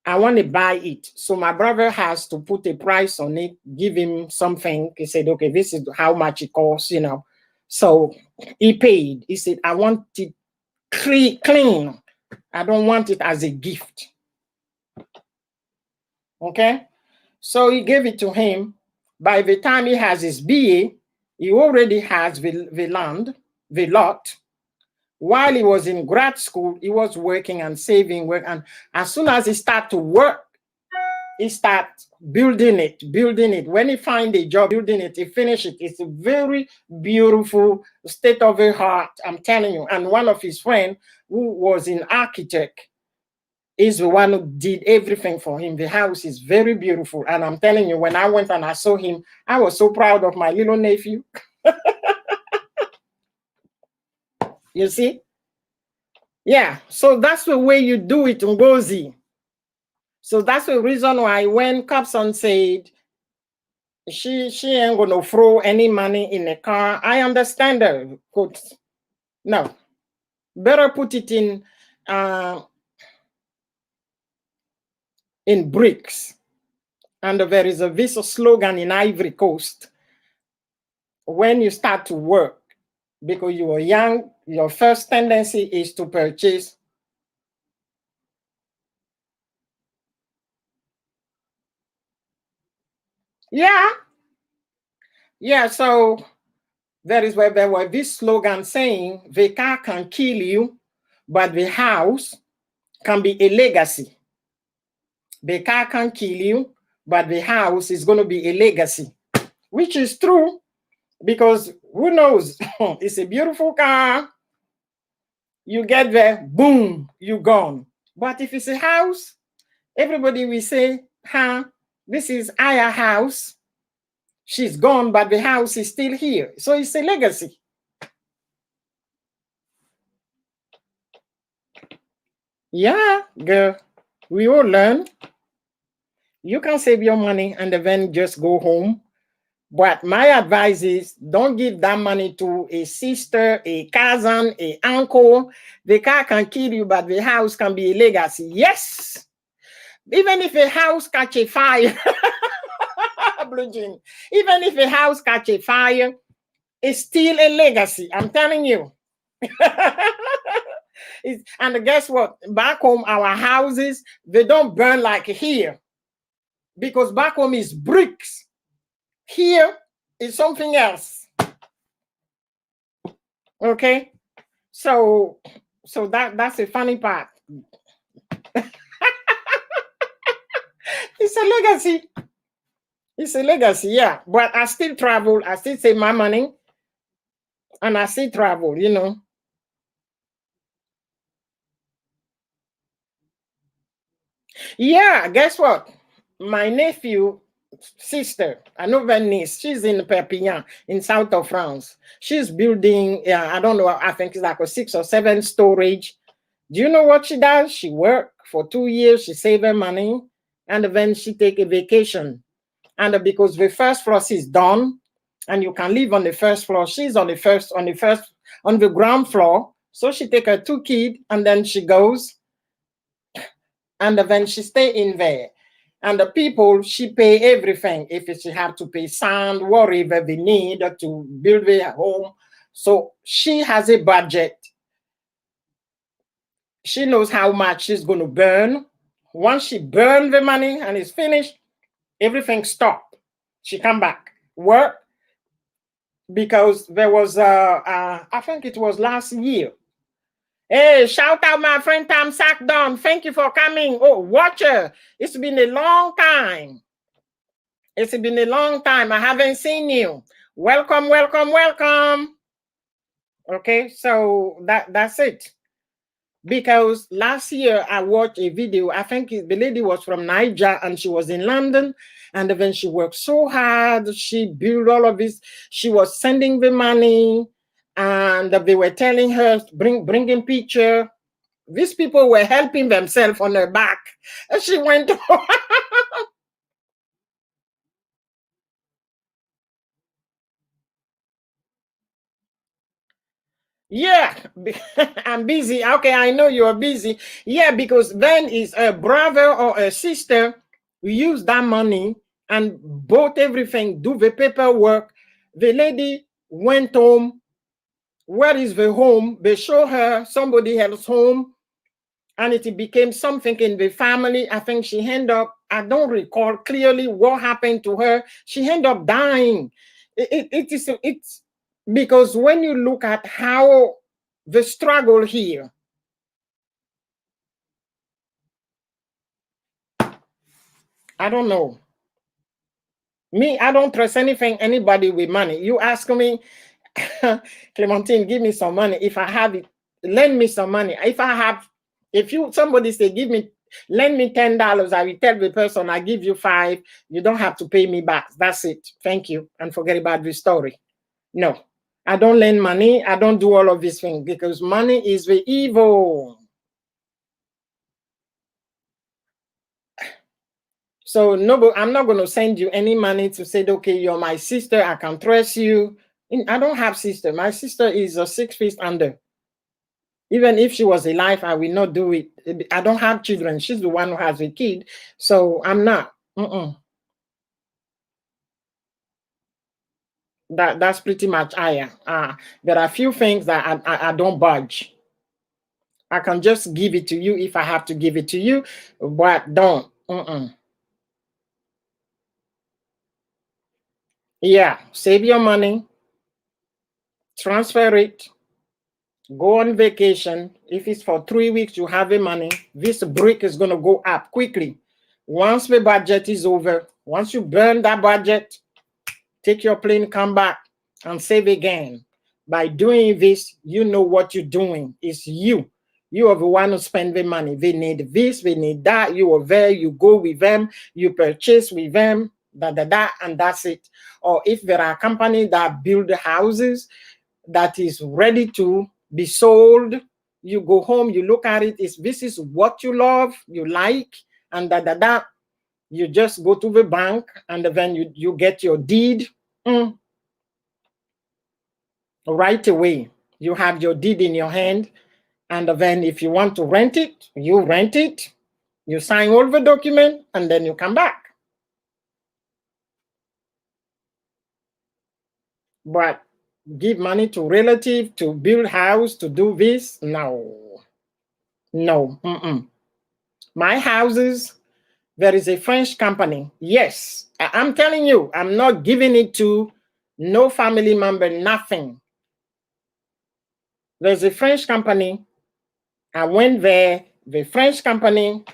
I want to buy it. So my brother has to put a price on it, give him something. He said, okay, this is how much it costs, you know. So he paid. He said, I want it clean. I don't want it as a gift. Okay? So he gave it to him. By the time he has his BA, he already has the land, the lot. While he was in grad school, he was working and saving work. And as soon as he started to work, he starts building it. When he find a job building it, he finish it. It's a very beautiful state of the art, I'm telling you. And one of his friends who was an architect is the one who did everything for him. The house is very beautiful. And I'm telling you, when I went and I saw him, I was so proud of my little nephew. You see? Yeah, so that's the way you do it, Ngozi. So that's the reason why when Capson said she ain't gonna throw any money in a car, I understand her. No, better put it in bricks. And there is a visa slogan in Ivory Coast. When you start to work, because you are young, your first tendency is to purchase. Yeah. Yeah, so that is where there was this slogan saying, the car can kill you, but the house can be a legacy. The car can kill you, but the house is going to be a legacy, which is true, because who knows? It's a beautiful car. You get there, boom, you gone. But if it's a house, everybody will say, huh, this is our house. She's gone, but the house is still here. So it's a legacy. Yeah, girl, we all learn. You can save your money and then just go home. But my advice is don't give that money to a sister, a cousin, a uncle. The car can kill you, but the house can be a legacy. Yes. Even if a house catch a fire, Blue Jean, even if a house catch a fire, it's still a legacy. I'm telling you. And guess what? Back home, our houses, they don't burn like here. Because back home is bricks. Here is something else. Okay? So that's a funny part. It's a legacy. It's a legacy, yeah. But I still travel. I still save my money. And I still travel, you know. Yeah, guess what? My nephew, sister, another niece, she's in Perpignan, in south of France. She's building, I don't know, I think it's like a 6 or 7 storage. Do you know what she does? She worked for 2 years, she saved her money, and then she take a vacation. And because the first floor is done, and you can live on the first floor, she's on the ground floor. So she take her 2 kids, and then she goes, and then she stay in there. And the people, she pay everything. If she have to pay sand, whatever they need to build their home. So she has a budget. She knows how much she's going to burn. Once she burn the money and it's finished, everything stop. She come back, work, because there was, I think it was last year. Hey, shout out my friend Tam Sackdown. Thank you for coming. Oh, watcher. It's been a long time. It's been a long time. I haven't seen you. Welcome, welcome, welcome. Okay, so that's it. Because last year I watched a video. I think the lady was from Niger and she was in London. And then she worked so hard. She built all of this. She was sending the money. And they were telling her, bringing picture. These people were helping themselves on her back. And she went, yeah, I'm busy. Okay, I know you're busy. Yeah, because then is a brother or a sister who use that money and bought everything, do the paperwork. The lady went home. Where is the home? They show her somebody else's home, and it became something in the family. I think she ended up, I don't recall clearly what happened to her. She ended up dying. It's because when you look at how the struggle here, I don't know. Me, I don't trust anything, anybody with money. You ask me, Clementine, give me some money. If I have it, lend me some money. If I have, if you somebody say, lend me $10, I will tell the person I give you 5. You don't have to pay me back. That's it. Thank you. And forget about the story. No, I don't lend money. I don't do all of these things because money is the evil. So no, but I'm not going to send you any money to say, okay, you're my sister. I can trust you. I don't have sister. My sister is a 6 feet under. Even if she was alive, I will not do it. I don't have children. She's the one who has a kid. So I'm not. That's pretty much I am. There are a few things that I don't budge. I can just give it to you if I have to give it to you, but don't. Yeah, save your money, transfer it, go on vacation. If it's for 3 weeks, you have the money. This brick is going to go up quickly. Once the budget is over, once you burn that budget, take your plane, come back, and save again. By doing this, you know what you're doing. It's you. You are the one who spend the money. They need this, they need that. You are there, you go with them, you purchase with them, and that's it. Or if there are companies that build houses that is ready to be sold, you go home, you look at it, this is what you love, you like, and you just go to the bank and then you get your deed. Right away. You have your deed in your hand, and then if you want to rent it, you rent it, you sign all the document, and then you come back. But give money to relative to build house, to do this, no. My houses, there is a French company. Yes, I'm telling you, I'm not giving it to no family member, nothing. There's a French company. I went there, the French company,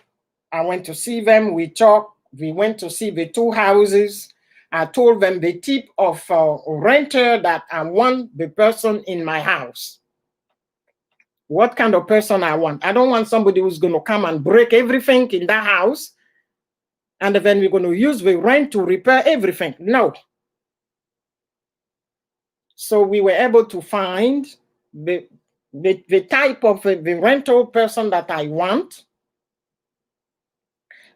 I went to see them. We talked. We went to see the 2 houses. I told them the type of renter that I want the person in my house. What kind of person I want. I don't want somebody who's going to come and break everything in that house, and then we're going to use the rent to repair everything. No. So we were able to find the type of the rental person that I want.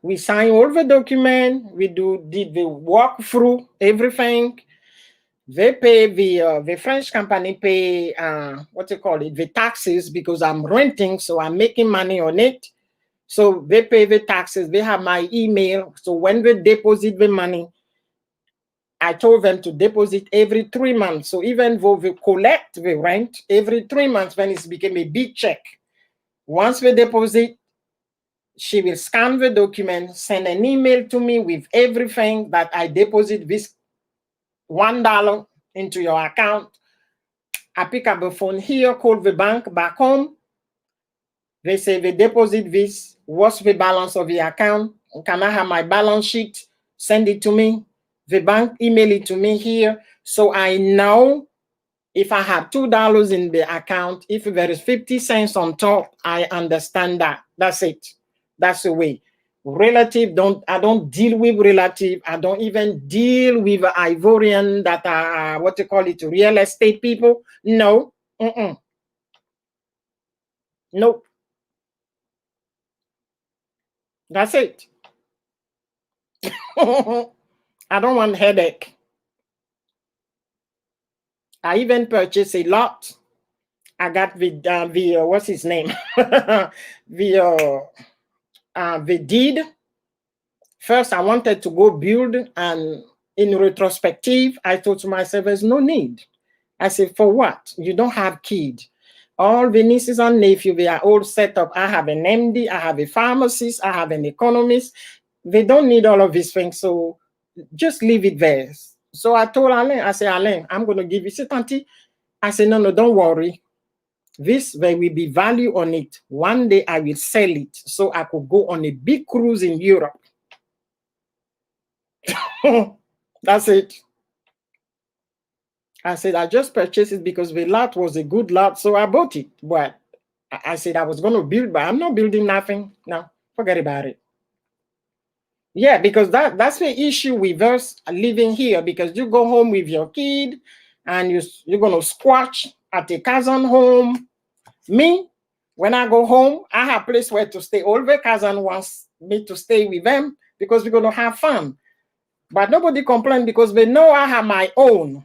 We sign all the document. We did the walk through everything. They pay the French company pay what you call it, the taxes, because I'm renting, so I'm making money on it. So they pay the taxes. They have my email. So when they deposit the money, I told them to deposit every 3 months. So even though they collect the rent every 3 months, when it became a big check, once they deposit, she will scan the document, send an email to me with everything that I deposit this $1 into your account. I pick up the phone here, call the bank back home. They say they deposit this. What's the balance of the account? Can I have my balance sheet? Send it to me. The bank email it to me here. So I know if I have $2 in the account, if there is 50 cents on top, I understand that. That's it. That's the way. I don't deal with relative. I don't even deal with Ivorian that are, what you call it, real estate people. No. Nope. That's it. I don't want headache. I even purchased a lot. I got the what's his name? The deed. First, I wanted to go build, and in retrospective, I thought to myself, there's no need. I said, for what? You don't have kids. All the nieces and nephews, they are all set up. I have an MD, I have a pharmacist, I have an economist. They don't need all of these things, so just leave it there. So I told Alain, I said, Alain, I'm going to give you, say, Auntie, I said, no, don't worry. There will be value on it. One day I will sell it so I could go on a big cruise in Europe. That's it. I said, I just purchased it because the lot was a good lot, so I bought it. But I said I was going to build, but I'm not building nothing. No, forget about it. Yeah, because that's the issue with us living here. Because you go home with your kid, and you're going to squash at a cousin home. Me, when I go home, I have a place where to stay. All the cousin wants me to stay with them because we're going to have fun. But nobody complains because they know I have my own.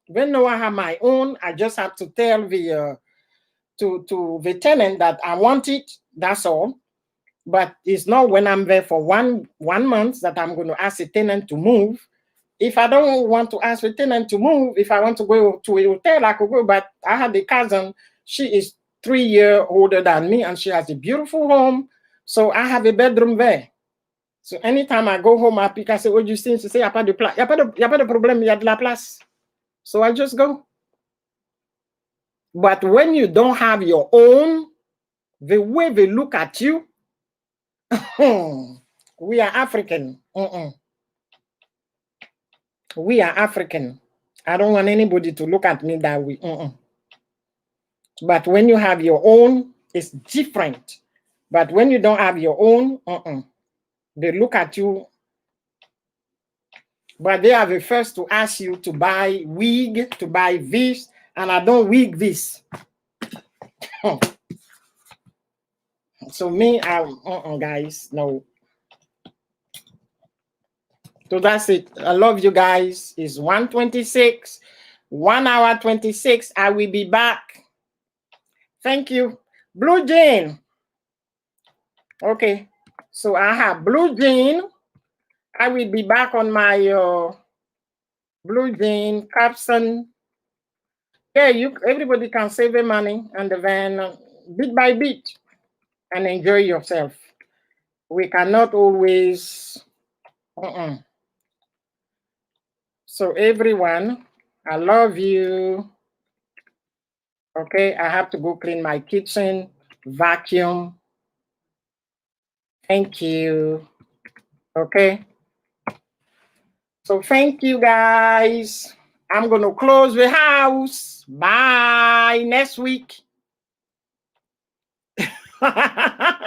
They know I have my own. I just have to tell the to the tenant that I want it. That's all. But it's not when I'm there for one month that I'm going to ask the tenant to move. If I don't want to ask the tenant to move, if I want to go to a hotel, I could go. But I had a cousin. She is 3 years older than me, and she has a beautiful home. So I have a bedroom there. So anytime I go home, I pick. I say, "Oh, Justine," she say, "Y a pas de place. Y a pas de problème. Y a de la place." So I just go. But when you don't have your own, the way they look at you, we are African. We are African. I don't want anybody to look at me that way. But when you have your own, it's different. But when you don't have your own, they look at you. But they are the first to ask you to buy wig, to buy this, and I don't wig this. So me, guys, no. So that's it. I love you guys. It's 1:26, 1 hour 26. I will be back. Thank you. Blue Jean. Okay. So I have Blue Jean. I will be back on my Blue Jean caption. Yeah, everybody can save the money and then bit by bit and enjoy yourself. We cannot always. So everyone, I love you. Okay, I have to go clean my kitchen, vacuum. Thank you. Okay. So thank you guys. I'm going to close the house. Bye. Next week.